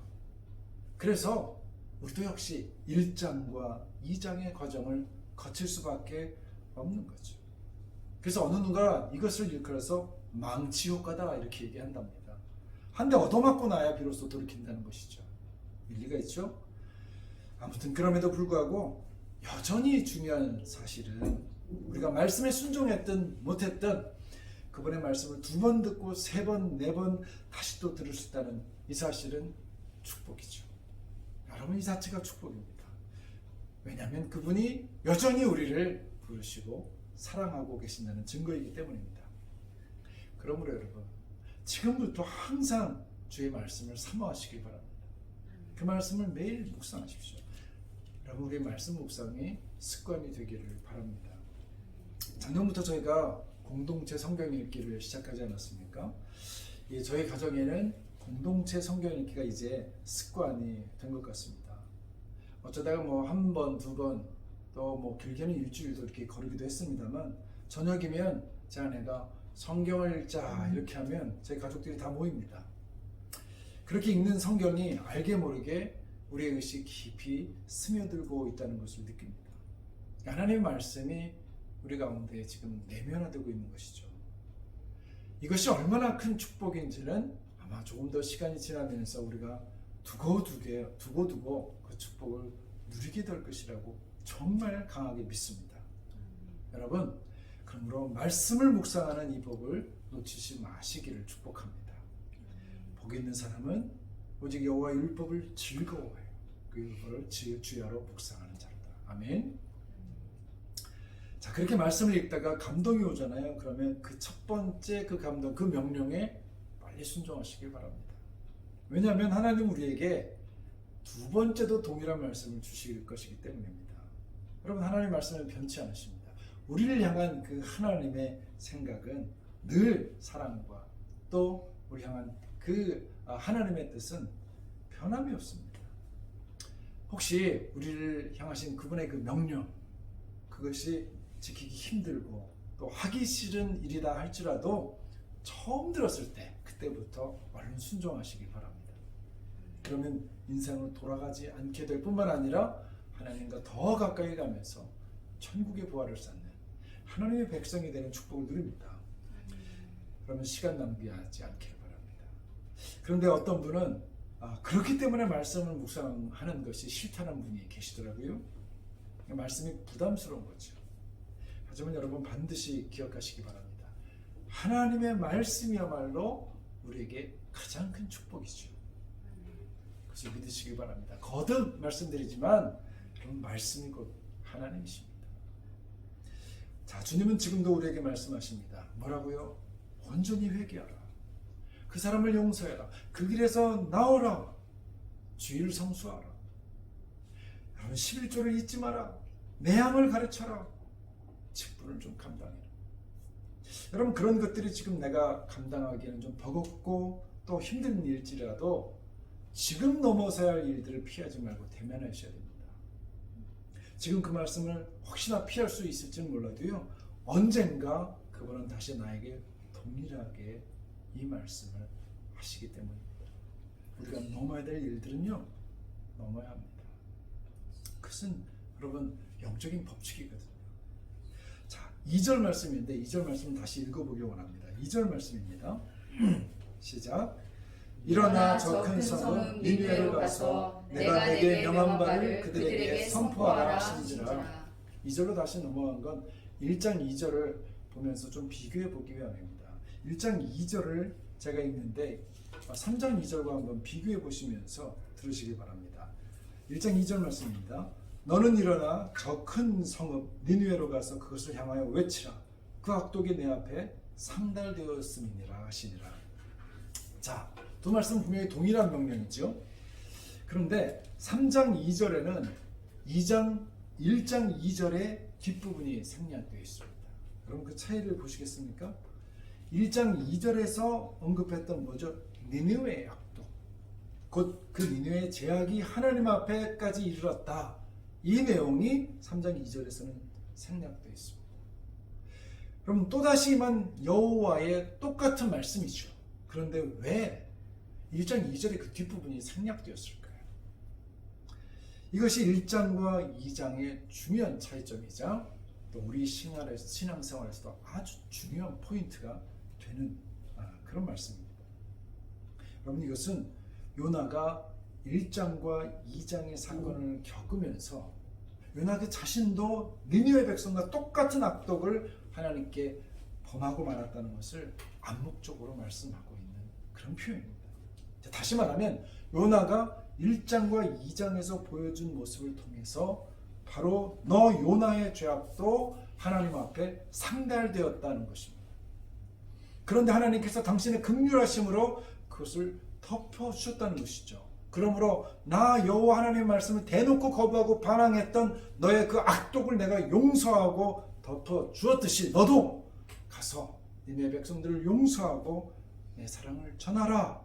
그래서 우리도 역시 1장과 2장의 과정을 거칠 수밖에 없는 거죠. 그래서 어느 누가 이것을 일컬어서 망치 효과다 이렇게 얘기한답니다. 한 대 얻어맞고 나야 비로소 돌이킨다는 것이죠. 일리가 있죠? 아무튼 그럼에도 불구하고 여전히 중요한 사실은 우리가 말씀에 순종했든 못했든 그분의 말씀을 2번 듣고 3번, 4번 다시 또 들을 수 있다는 이 사실은 축복이죠. 여러분, 이 자체가 축복입니다. 왜냐하면 그분이 여전히 우리를 부르시고 사랑하고 계신다는 증거이기 때문입니다. 그러므로 여러분, 지금부터 항상 주의 말씀을 사모하시길 바랍니다. 그 말씀을 매일 묵상하십시오. 여러분, 우리의 말씀 묵상이 습관이 되기를 바랍니다. 작년부터 저희가 공동체 성경 읽기를 시작하지 않았습니까? 저희 가정에는 공동체 성경 읽기가 이제 습관이 된 것 같습니다. 어쩌다가 뭐 1번, 2번, 또 뭐 길게는 일주일도 이렇게 거르기도 했습니다만, 저녁이면 제 아내가 성경을 읽자 이렇게 하면 제 가족들이 다 모입니다. 그렇게 읽는 성경이 알게 모르게 우리의 의식 깊이 스며들고 있다는 것을 느낍니다. 하나님의 말씀이 우리 가운데 지금 내면화되고 있는 것이죠. 이것이 얼마나 큰 축복인지는 아마 조금 더 시간이 지나면서 우리가 두고두고 그 축복을 누리게 될 것이라고 정말 강하게 믿습니다. 여러분, 그러므로 말씀을 묵상하는 이 복을 놓치지 마시기를 축복합니다. 복 있는 사람은 오직 여호와의 율법을 즐거워해요. 그 율법을 주야로 묵상하는 자로다. 아멘. 자, 그렇게 말씀을 읽다가 감동이 오잖아요. 그러면 그 첫 번째 그 감동, 그 명령에 빨리 순종하시길 바랍니다. 왜냐하면 하나님 우리에게 2번째도 동일한 말씀을 주실 것이기 때문입니다. 여러분, 하나님의 말씀은 변치 않으십니다. 우리를 향한 그 하나님의 생각은 늘 사랑과 또 우리 향한 그 하나님의 뜻은 변함이 없습니다. 혹시 우리를 향하신 그분의 그 명령, 그것이 지키기 힘들고 또 하기 싫은 일이다 할지라도 처음 들었을 때 그때부터 얼른 순종하시기 바랍니다. 그러면 인생은 돌아가지 않게 될 뿐만 아니라 하나님과 더 가까이 가면서 천국의 부활을 쌓는 하나님의 백성이 되는 축복을 누립니다. 그러면 시간 낭비하지 않기를 바랍니다. 그런데 어떤 분은 그렇기 때문에 말씀을 묵상하는 것이 싫다는 분이 계시더라고요. 말씀이 부담스러운 거죠. 하지만 여러분, 반드시 기억하시기 바랍니다. 하나님의 말씀이야말로 우리에게 가장 큰 축복이죠. 그것을 믿으시기 바랍니다. 거듭 말씀드리지만 그런 말씀이 곧 하나님이십니다. 자, 주님은 지금도 우리에게 말씀하십니다. 뭐라고요? 온전히 회개하라. 그 사람을 용서해라. 그 길에서 나오라. 주의를 성수하라. 여러분, 11조를 잊지 마라. 내 양을 가르쳐라. 직분을 좀 감당해라. 여러분, 그런 것들이 지금 내가 감당하기에는 좀 버겁고 또 힘든 일지라도 지금 넘어서야 할 일들을 피하지 말고 대면하셔야 됩니다. 지금 그 말씀을 혹시나 피할 수 있을지는 몰라도요, 언젠가 그분은 다시 나에게 동일하게 이 말씀을 하시기 때문입니다. 우리가 넘어야 될 일들은요, 넘어야 합니다. 그것은 여러분 영적인 법칙이거든요. 자, 2절 말씀인데 2절 말씀 다시 읽어보기 원합니다. 2절 말씀입니다. 시작. 일어나 저 큰 성읍 니느웨로 가서 내가 내게 명한 바를 그들에게 선포하라 하신지라. 2절로 다시 넘어간 건 1장 2절을 보면서 좀 비교해 보기 위함입니다. 1장 2절을 제가 읽는데 3장 2절과 한번 비교해 보시면서 들으시기 바랍니다. 1장 2절 말씀입니다. 너는 일어나 저 큰 성읍 니느웨로 가서 그것을 향하여 외치라. 그 악독이 내 앞에 상달되었음이니라 하시니라. 자, 두 말씀은 분명히 동일한 명령이죠. 그런데 3장 2절에는 1장 2절의 뒷부분이 생략되어 있습니다. 여러분, 그 차이를 보시겠습니까? 1장 2절에서 언급했던 뭐죠? 니느웨의 악독, 곧 그 니느웨의 제약이 하나님 앞에까지 이르렀다. 이 내용이 3장 2절에서는 생략되어 있습니다. 그럼 또다시 임한 여호와의 똑같은 말씀이죠. 그런데 왜 1장 2절의 그 뒷부분이 생략되었을까요? 이것이 1장과 2장의 중요한 차이점이자 또 우리 신앙생활에서도 아주 중요한 포인트가 되는 그런 말씀입니다. 여러분, 이것은 요나가 1장과 2장의 사건을 겪으면서 요나 그 자신도 니느웨 백성과 똑같은 악독을 하나님께 범하고 말았다는 것을 암묵적으로 말씀하고 있는 그런 표현입니다. 다시 말하면 요나가 1장과 2장에서 보여준 모습을 통해서 바로 너 요나의 죄악도 하나님 앞에 상달되었다는 것입니다. 그런데 하나님께서 당신의 긍휼하심으로 그것을 덮어주셨다는 것이죠. 그러므로 나 여호와 하나님의 말씀을 대놓고 거부하고 반항했던 너의 그 악독을 내가 용서하고 덮어주었듯이 너도 가서 니네 백성들을 용서하고 내 사랑을 전하라.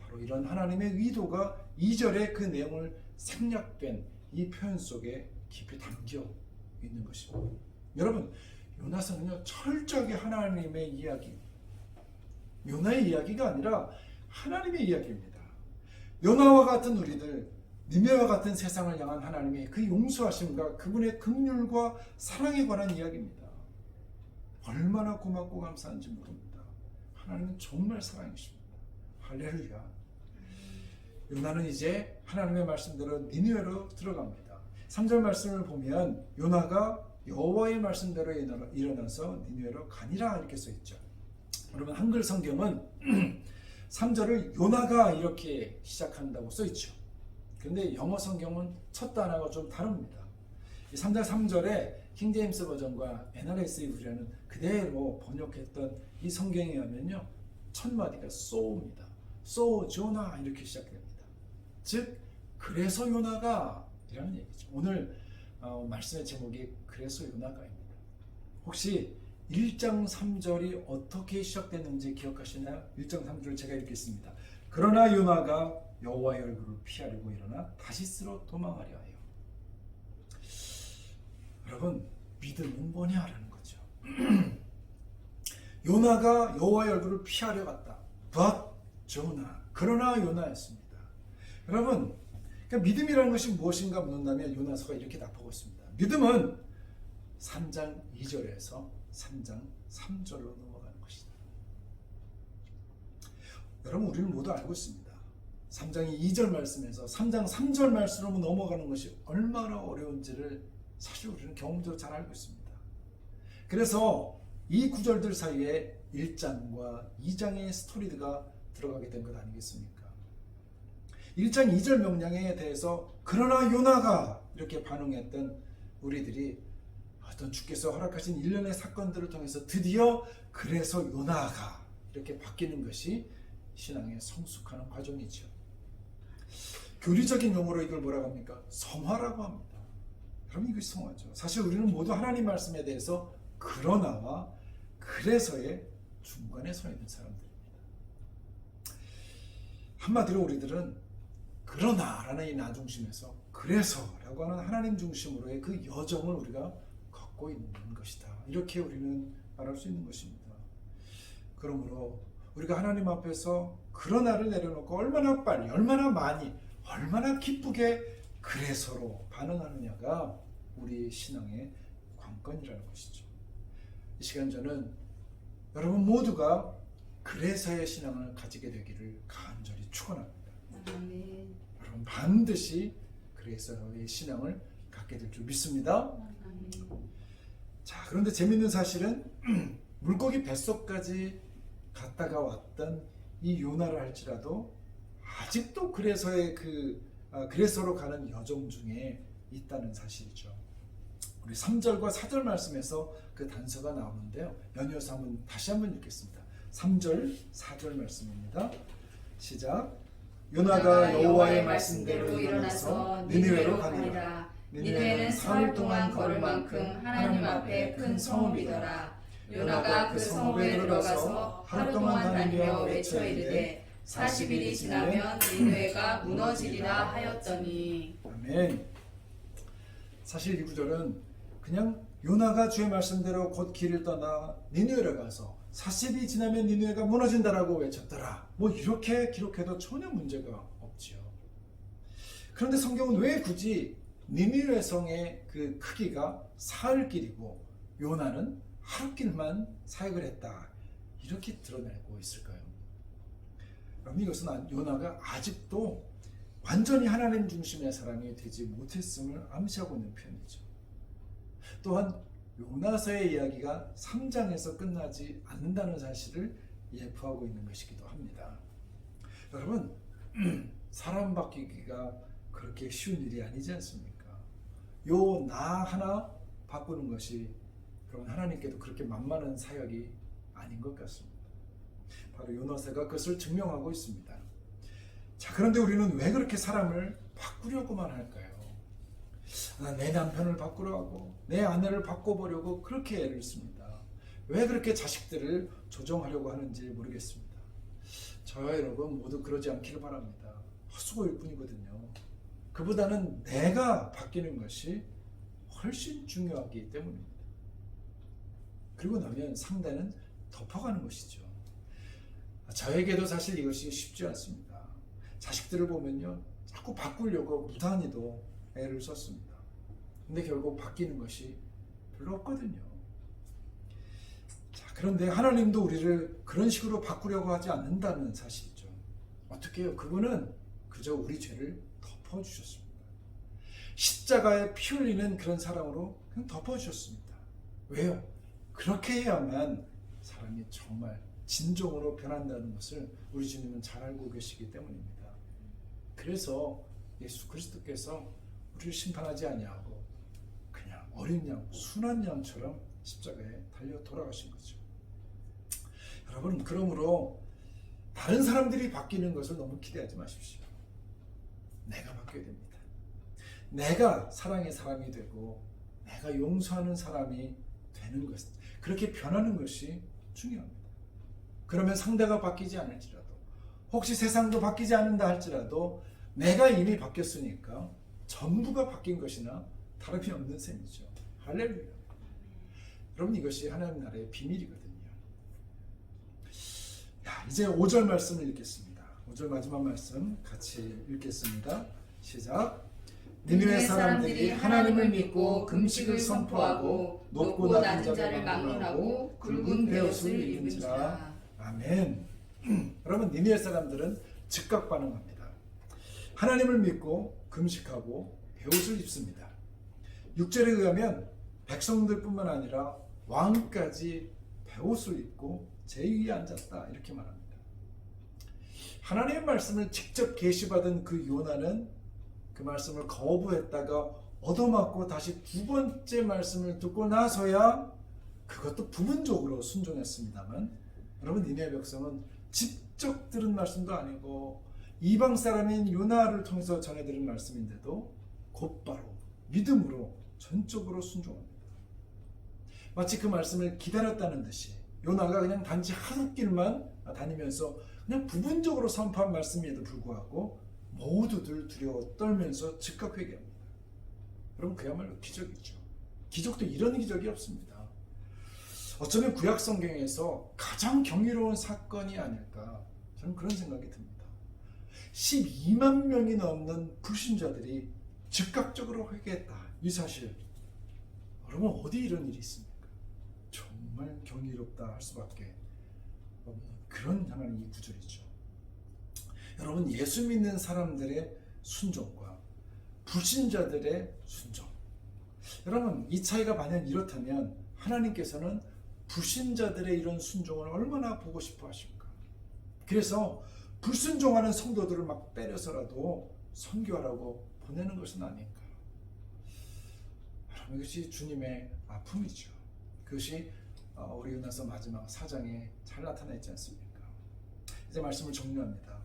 바로 이런 하나님의 의도가 2절의 그 내용을 생략된 이 표현 속에 깊이 담겨 있는 것입니다. 여러분, 요나서는요 철저하게 하나님의 이야기, 요나의 이야기가 아니라 하나님의 이야기입니다. 요나와 같은 우리들, 니느웨와 같은 세상을 향한 하나님의 그 용서하심과 그분의 긍휼과 사랑에 관한 이야기입니다. 얼마나 고맙고 감사한지 모릅니다. 하나님은 정말 사랑이십니다. 할렐루야. 요나는 이제 하나님의 말씀대로 니느웨로 들어갑니다. 3절 말씀을 보면 요나가 여호와의 말씀대로 일어나서 니느웨로 가니라 이렇게 써 있죠. 여러분, 한글 성경은 3절을 요나가 이렇게 시작한다고 써 있죠. 그런데 영어 성경은 첫 단어가 좀 다릅니다. 3절 3절에 킹제임스 버전과 NRSV라는 그대로 번역했던 이 성경에 의하면요, 첫 마디가 so입니다. so 조나 이렇게 시작됩니다. 즉 그래서 요나가 이라는 얘기죠. 오늘 말씀의 제목이 그래서 요나가입니다. 혹시 1장 3절이 어떻게 시작됐는지 기억하시나요? 1장 3절을 제가 읽겠습니다. 그러나 요나가 여호와의 얼굴을 피하려고 일어나 다시스로 도망하려 하여. 여러분, 믿음은 뭐냐라는 거죠. 요나가 여호와의 얼굴을 피하려 갔다. But Jonah. 그러나 요나였습니다. 여러분, 그러니까 믿음이라는 것이 무엇인가 묻는다면 요나서가 이렇게 답하고 있습니다. 믿음은 3장 2절에서 3장 3절로 넘어가는 것이다. 여러분, 우리는 모두 알고 있습니다. 3장 2절 말씀에서 3장 3절 말씀으로 넘어가는 것이 얼마나 어려운지를 사실 우리는 경험적으로 잘 알고 있습니다. 그래서 이 구절들 사이에 1장과 2장의 스토리가 들어가게 된 것 아니겠습니까? 1장 2절 명령에 대해서 그러나 요나가 이렇게 반응했던 우리들이 어떤 주께서 허락하신 일련의 사건들을 통해서 드디어 그래서 요나가 이렇게 바뀌는 것이 신앙의 성숙하는 과정이죠. 교리적인 용어로 이걸 뭐라고 합니까? 성화라고 합니다. 여러분, 이것이 성화죠. 사실 우리는 모두 하나님 말씀에 대해서 그러나와 그래서의 중간에 서 있는 사람들입니다. 한마디로 우리들은 그러나라는 이 나 중심에서 그래서라고 하는 하나님 중심으로의 그 여정을 우리가 걷고 있는 것이다. 이렇게 우리는 말할 수 있는 것입니다. 그러므로 우리가 하나님 앞에서 그러나를 내려놓고 얼마나 빨리, 얼마나 많이, 얼마나 기쁘게 그래서로 반응하느냐가 우리 신앙의 관건이라는 것이죠. 이 시간 저는 여러분 모두가 그래서의 신앙을 가지게 되기를 간절히 축원합니다.
아멘.
여러분 반드시 그래서의 신앙을 갖게 될 줄 믿습니다.
아멘.
자, 그런데 재밌는 사실은 물고기 뱃속까지 갔다가 왔던 이 요나를 할지라도 아직도 그래서의 그래서로 가는 여정 중에 있다는 사실이죠. 우리 3절과 4절 말씀에서 그 단서가 나오는데요. 연이어서 다시 한번 읽겠습니다. 3절, 4절 말씀입니다. 시작. 요나가 여호와의 말씀대로 일어나서 니느웨로 가니라.
니느웨는 사흘 동안 걸을 만큼 하나님 앞에 큰 성읍이더라. 요나가 그 성읍에 들어가서 하루 동안 다니며 외쳐 이르되 40일이 지나면 니느웨가 무너지리라 하였더니.
아멘. 사실 이 구절은 그냥 요나가 주의 말씀대로 곧 길을 떠나 니느웨로 가서 40일이 지나면 니느웨가 무너진다라고 외쳤더라. 뭐 이렇게 기록해도 전혀 문제가 없지요. 그런데 성경은 왜 굳이 니느웨 성의 그 크기가 사흘길이고 요나는 하루길만 사역을 했다, 이렇게 드러내고 있을까요? 그럼 이것은 요나가 아직도 완전히 하나님 중심의 사람이 되지 못했음을 암시하고 있는 표현이죠. 또한 요나서의 이야기가 3장에서 끝나지 않는다는 사실을 예표하고 있는 것이기도 합니다. 여러분, 사람 바뀌기가 그렇게 쉬운 일이 아니지 않습니까? 요 나 하나 바꾸는 것이 그러면 하나님께도 그렇게 만만한 사역이 아닌 것 같습니다. 바로 요나서가 그것을 증명하고 있습니다. 자, 그런데 우리는 왜 그렇게 사람을 바꾸려고만 할까요? 내 남편을 바꾸려 하고 내 아내를 바꿔보려고 그렇게 애를 씁니다. 왜 그렇게 자식들을 조정하려고 하는지 모르겠습니다. 저와 여러분 모두 그러지 않기를 바랍니다. 헛수고일 뿐이거든요. 그보다는 내가 바뀌는 것이 훨씬 중요하기 때문입니다. 그리고 나면 상대는 덮어가는 것이죠. 저에게도 사실 이것이 쉽지 않습니다. 자식들을 보면요, 자꾸 바꾸려고 무단히도 애를 썼습니다. 근데 결국 바뀌는 것이 별로 없거든요. 자, 그런데 하나님도 우리를 그런 식으로 바꾸려고 하지 않는다는 사실이죠. 어떻게 해요? 그분은 그저 우리 죄를 덮어주셨습니다. 십자가에 피 흘리는 그런 사랑으로 그냥 덮어주셨습니다. 왜요? 그렇게 해야만 사람이 정말 진정으로 변한다는 것을 우리 주님은 잘 알고 계시기 때문입니다. 그래서 예수 그리스도께서 우리를 심판하지 아니하고 그냥 어린 양, 순한 양처럼 십자가에 달려 돌아가신 거죠. 여러분, 그러므로 다른 사람들이 바뀌는 것을 너무 기대하지 마십시오. 내가 바뀌어야 됩니다. 내가 사랑의 사람이 되고 내가 용서하는 사람이 되는 것, 그렇게 변하는 것이 중요합니다. 그러면 상대가 바뀌지 않을지라도, 혹시 세상도 바뀌지 않는다 할지라도 내가 이미 바뀌었으니까 전부가 바뀐 것이나 다름이 없는 셈이죠. 할렐루야. 여러분, 이것이 하나님 나라의 비밀이거든요. 이제 5절 말씀을 읽겠습니다. 5절 마지막 말씀 같이 읽겠습니다. 시작. 니느웨 사람들이 하나님을 믿고 금식을 선포하고 높고 낮은 자를 막론하고 굵은 베옷을 입은지라. 아멘. 여러분, 니느웨 사람들은 즉각 반응합니다. 하나님을 믿고 금식하고 베옷을 입습니다. 6절에 의하면 백성들뿐만 아니라 왕까지 베옷을 입고 제위에 앉았다, 이렇게 말합니다. 하나님의 말씀을 직접 계시받은 그 요나는 그 말씀을 거부했다가 얻어맞고 다시 두 번째 말씀을 듣고 나서야 그것도 부분적으로 순종했습니다만, 여러분, 니느웨 백성은 직접 들은 말씀도 아니고 이방 사람인 요나를 통해서 전해 들은 말씀인데도 곧바로 믿음으로 전적으로 순종합니다. 마치 그 말씀을 기다렸다는 듯이 요나가 그냥 단지 하룻길만 다니면서 그냥 부분적으로 선포한 말씀에도 불구하고 모두들 두려워 떨면서 즉각 회개합니다. 여러분, 그야말로 기적이죠. 기적도 이런 기적이 없습니다. 어쩌면 구약 성경에서 가장 경이로운 사건이 아닐까, 저는 그런 생각이 듭니다. 12만 명이 넘는 불신자들이 즉각적으로 회개했다, 이 사실, 여러분, 어디 이런 일이 있습니까? 정말 경이롭다 할 수밖에 없는 그런 하나님의 구절이죠. 여러분, 예수 믿는 사람들의 순종과 불신자들의 순종, 여러분, 이 차이가 만약 이렇다면 하나님께서는 불신자들의 이런 순종을 얼마나 보고 싶어 하실까? 그래서 불순종하는 성도들을 막 때려서라도 선교하라고 보내는 것은 아닐까? 여러분, 이것이 주님의 아픔이죠. 그것이 우리 요나서 마지막 4장에 잘 나타나 있지 않습니까? 이제 말씀을 정리합니다.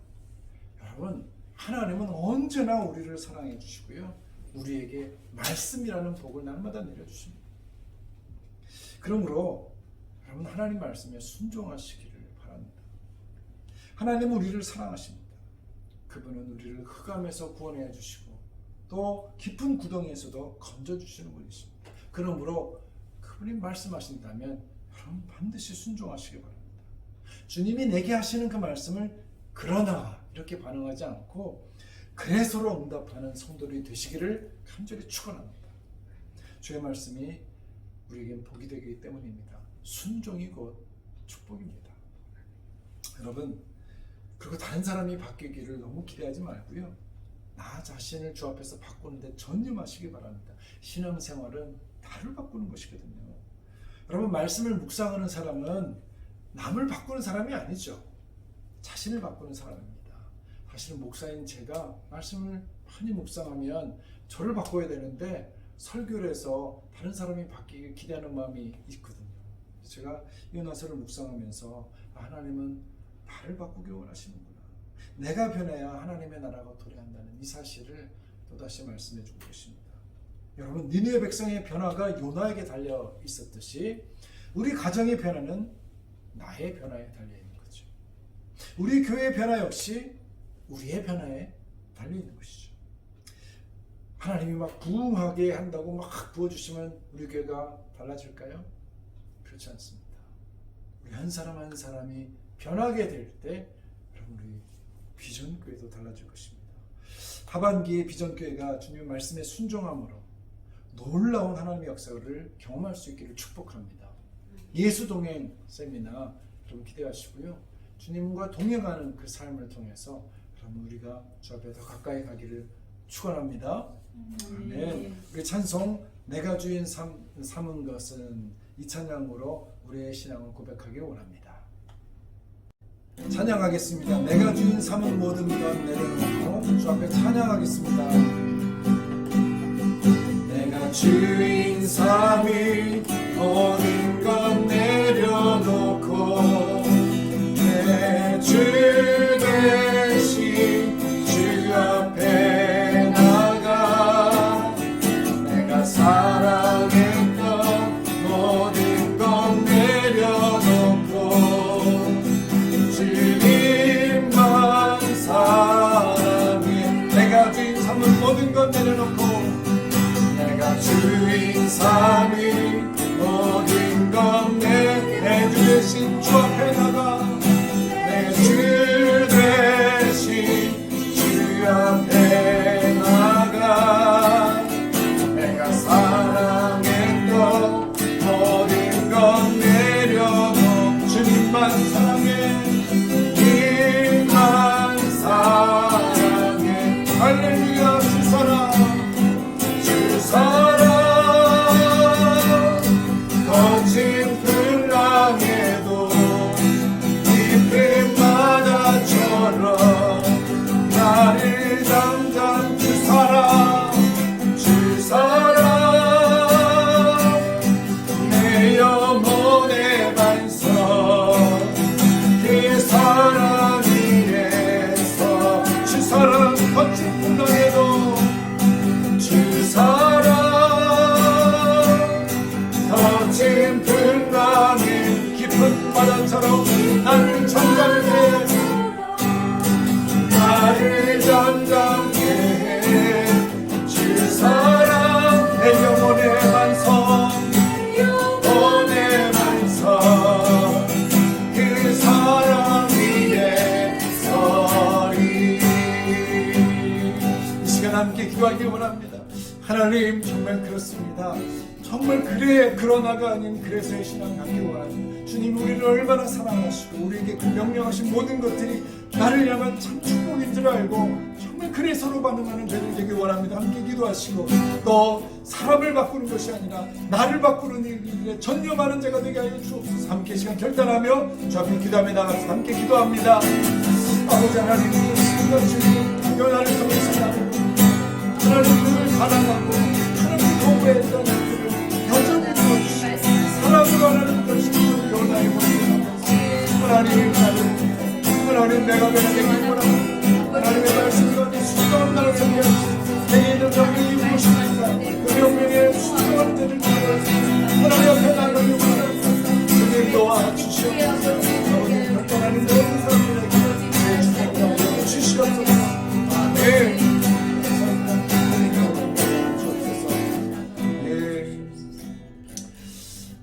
여러분, 하나님은 언제나 우리를 사랑해 주시고요, 우리에게 말씀이라는 복을 날마다 내려주십니다. 그러므로 여러분, 하나님 말씀에 순종하시기를 바랍니다. 하나님은 우리를 사랑하십니다. 그분은 우리를 흑암에서 구원해 주시고 또 깊은 구덩이에서도 건져주시는 분이십니다. 그러므로 그분이 말씀하신다면 여러분, 반드시 순종하시기 바랍니다. 주님이 내게 하시는 그 말씀을 그러나 이렇게 반응하지 않고 그래서로 응답하는 성도들이 되시기를 간절히 축원합니다. 주의 말씀이 우리에겐 복이 되기 때문입니다. 순종이 곧 축복입니다. 여러분, 그리고 다른 사람이 바뀌기를 너무 기대하지 말고요. 나 자신을 주 앞에서 바꾸는데 전념하시기 바랍니다. 신앙생활은 나를 바꾸는 것이거든요. 여러분, 말씀을 묵상하는 사람은 남을 바꾸는 사람이 아니죠. 자신을 바꾸는 사람입니다. 사실은 목사인 제가 말씀을 많이 묵상하면 저를 바꿔야 되는데 설교를 해서 다른 사람이 바뀌길 기대하는 마음이 있거든요. 제가 요나서를 묵상하면서 하나님은 나를 바꾸기 원하시는구나. 내가 변해야 하나님의 나라가 도래한다는 이 사실을 또다시 말씀해 주고 계십니다. 여러분, 니느웨 백성의 변화가 요나에게 달려 있었듯이 우리 가정의 변화는 나의 변화에 달려 있는 거죠. 우리 교회의 변화 역시 우리의 변화에 달려 있는 것이죠. 하나님이 막 부흥하게 한다고 막 부어주시면 우리 교회가 달라질까요? 그렇지 않습니다. 우리 한 사람 한 사람이 변하게 될 때 여러분, 우리 비전교회도 달라질 것입니다. 하반기의 비전교회가 주님의 말씀에 순종함으로 놀라운 하나님의 역사를 경험할 수 있기를 축복합니다. 예수동행 세미나 여러분 기대하시고요. 주님과 동행하는 그 삶을 통해서 여러분 우리가 주 앞에 더 가까이 가기를 축원합니다. 아멘. 우리 찬송 내가 주인 삼은 것은 이 찬양으로 우리의 신앙을 고백하길 원합니다. 찬양하겠습니다. 내가 주인 삼은 모든 것 내려놓고 주 앞에 찬양하겠습니다. 내가 주인 삼이 모든 것 내려놓고 내 주 대신 주 앞에 나가 내가 사랑했던 모든 것 내려놓고 주님만 사랑해. 내가 주인 삼은 모든 것 내려놓고 내가 주인 삼이 모든 것 내 주 대신 주 앞에 나가 내 주 대신 주 앞에 나가 내가 사랑했던 모든 것 내려놓고 주님만 사랑해 주님만 사랑해. 할렐루야. 주 사랑 주 사랑 거친 풍랑에도 깊은 바다처럼 나를 잠잠 주 사랑 주 사랑 내 영혼의 반석 그 사랑 위에서 주 사랑 거친 풍랑에도 주 사랑 거친 풍랑에 깊은 바다처럼 나를 잠잠케 나를 잠잠케 해. 주 사랑 내 영혼의 반석 영혼의 반석 그 사랑 위에 서리. 이 시간 함께 기도하기 원합니다. 하나님, 정말 그렇습니다. 정말 그러나가 아닌 그래서의 신앙 갖기 원합니다. 주님, 우리를 얼마나 사랑하시고 우리에게 그 명령하신 모든 것들이 나를 향한 참 축복인 줄 알고 정말 그래서로 반응하는 저희들 되길 원합니다. 함께 기도하시고 또 사람을 바꾸는 것이 아니라 나를 바꾸는 일에 전념하는 자가 되게 하여 주옵소서. 함께 시간 결단하며 주 앞에 기도하며 나가서 함께 기도합니다. 아버지 하나님, 그렇습니다. 주님, 연하를 통해서 하나님을 사랑하고 하나님을 거부했던 일들을 여전히 보여주시고 사랑으로 하나님 것이고 연하의 모습을 하나님 하나님 내가 변하게 원합니다. 하나님의 말씀과 순종한 나를 위해 내 이름 정리 이루십니다. 그 명령에 순종한 자를 위해 하나님 앞에 나가기 원합니다. 주님 도와주시옵소서. 아버지 결단하는 모든 사람들에게 내 축복을 주시옵소서. 아멘.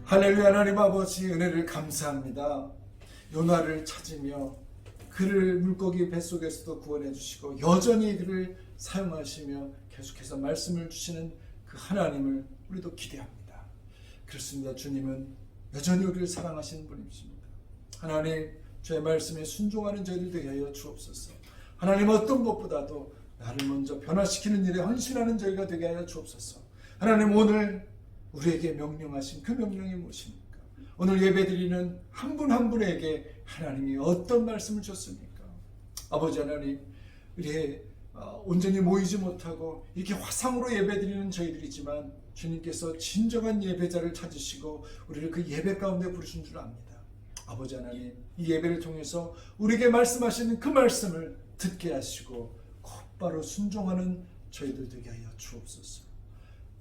할렐루야. 하나님 아버지 은혜를 감사합니다. 요나를 찾으며 그를 물고기 뱃속에서도 구원해 주시고 여전히 그를 사용하시며 계속해서 말씀을 주시는 그 하나님을 우리도 기대합니다. 그렇습니다. 주님은 여전히 우리를 사랑하시는 분이십니다. 하나님, 주의 말씀에 순종하는 저희들 되게 하여 주옵소서. 하나님 어떤 것보다도 나를 먼저 변화시키는 일에 헌신하는 저희가 되게 하여 주옵소서. 하나님 오늘 우리에게 명령하신 그 명령이 무엇입니까? 오늘 예배드리는 한 분 한 분에게 하나님이 어떤 말씀을 줬습니까? 아버지 하나님, 우리 온전히 모이지 못하고 이렇게 화상으로 예배드리는 저희들이지만 주님께서 진정한 예배자를 찾으시고 우리를 그 예배 가운데 부르신 줄 압니다. 아버지 하나님, 이 예배를 통해서 우리에게 말씀하시는 그 말씀을 듣게 하시고 곧바로 순종하는 저희들 되게 하여 주옵소서.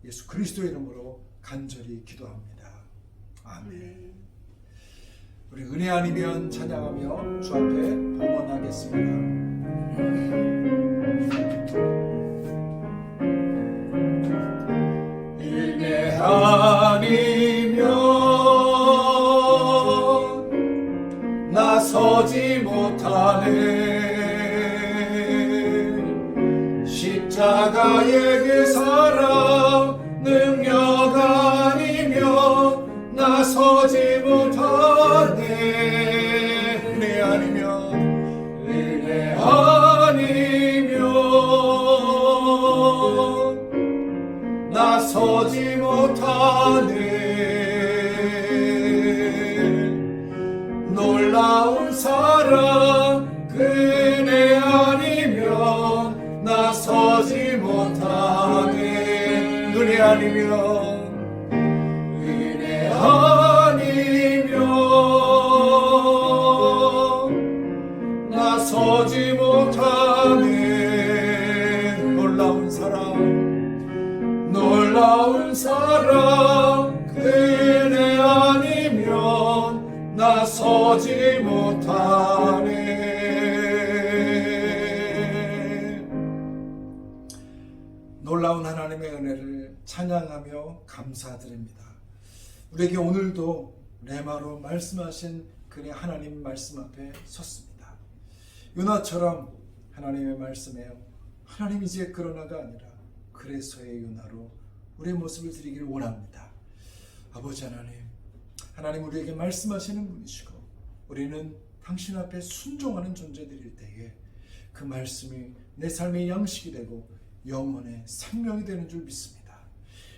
예수 그리스도의 이름으로 간절히 기도합니다. 아멘. 우리 은혜 아니면 찬양하며 주 앞에 봉헌하겠습니다. 은혜 아니면 나서지 못하네. 십자가의 그 사랑 능력 아니면 나서지 못하네. 은혜 아니면 나서지 못하네. 놀라운 사랑 그 은혜 아니면 나서지 못하네. 은혜 아니면 나서지 못하네. 놀라운 사랑 그 은혜 아니면 나서지 못하네. 놀라운 하나님의 은혜를 찬양하며 감사드립니다. 우리에게 오늘도 레마로 말씀하신 그의 하나님 말씀 앞에 섰습니다. 요나처럼 하나님의 말씀에요, 하나님 이제 그러나가 아니라 그래서의 요나로 우리의 모습을 드리기를 원합니다. 아버지 하나님, 하나님 우리에게 말씀하시는 분이시고 우리는 당신 앞에 순종하는 존재들일 때에 그 말씀이 내 삶의 양식이 되고 영혼의 생명이 되는 줄 믿습니다.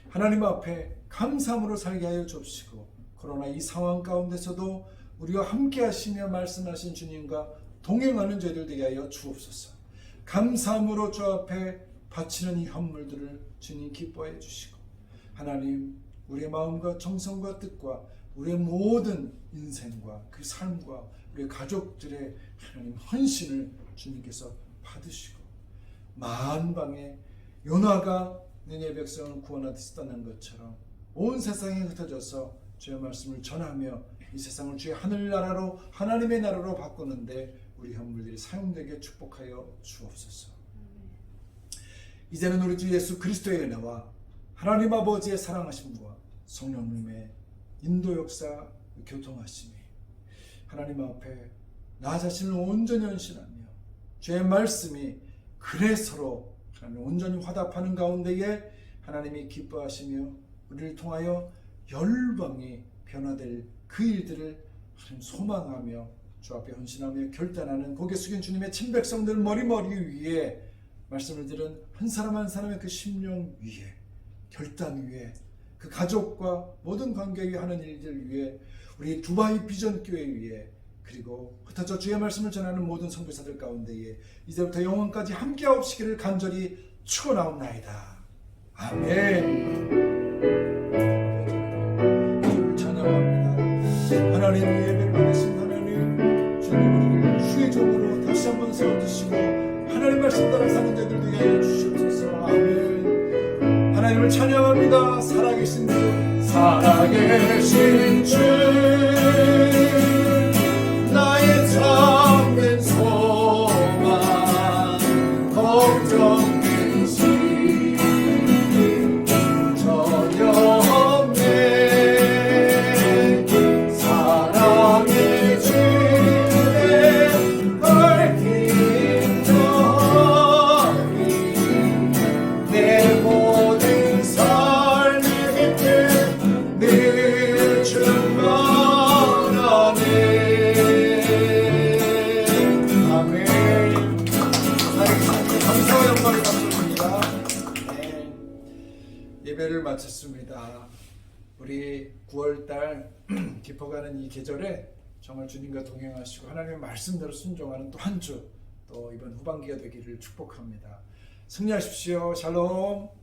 하나님 앞에 감사함으로 살게 하여 주옵시고 코로나 이 상황 가운데서도 우리와 함께 하시며 말씀하신 주님과 동행하는 저희들 되게 하여 주옵소서. 감사함으로 주 앞에 바치는 이 헌물들을 주님 기뻐해 주시고 하나님 우리의 마음과 정성과 뜻과 우리의 모든 인생과 그 삶과 우리의 가족들의 하나님 헌신을 주님께서 받으시고 만방에 요나가 니네 백성을 구원하듯이 떠난 것처럼 온 세상에 흩어져서 주의 말씀을 전하며 이 세상을 주의 하늘나라로 하나님의 나라로 바꾸는데 우리 헌물들이 사용되게 축복하여 주옵소서. 이제는 우리 주 예수 그리스도의 은혜와 하나님 아버지의 사랑하심과 성령님의 인도 역사 교통하심이 하나님 앞에 나 자신을 온전히 헌신하며 주의 말씀이 그래서로 하나님 온전히 화답하는 가운데에 하나님이 기뻐하시며 우리를 통하여 열방이 변화될 그 일들을 하나님 소망하며 주 앞에 헌신하며 결단하는 고개 숙인 주님의 친백성들 머리 위에 말씀을 들은 한 사람 한 사람의 그 심령 위에 결단 위에 그 가족과 모든 관계 위에 하는 일들 위에 우리 두바이 비전교회 위에 그리고 흩어져 주의 말씀을 전하는 모든 선교사들 가운데에 이제부터 영원까지 함께하옵시기를 간절히 축원하옵나이다. 아멘. 주님을 찬양합니다. 하나님 예배를 받으신 하나님, 주님 우리를 주의 종으로 다시 한번 세워주시고 하나님 말씀 따라 사는 자들 되게 하여 주시옵소서. 아멘. 하나님을 찬양합니다. 살아계신 주, 살아계신 주, 나의 참된 소망, 걱정 근심 전혀 없네. 사랑의 주의 밝힌 너희 내 모든 삶의 빛을 늘 충만하네. 마쳤습니다. 우리 9월달 깊어가는 이 계절에 정말 주님과 동행하시고 하나님의 말씀대로 순종하는 또 한 주, 또 이번 후반기가 되기를 축복합니다. 승리하십시오. 샬롬.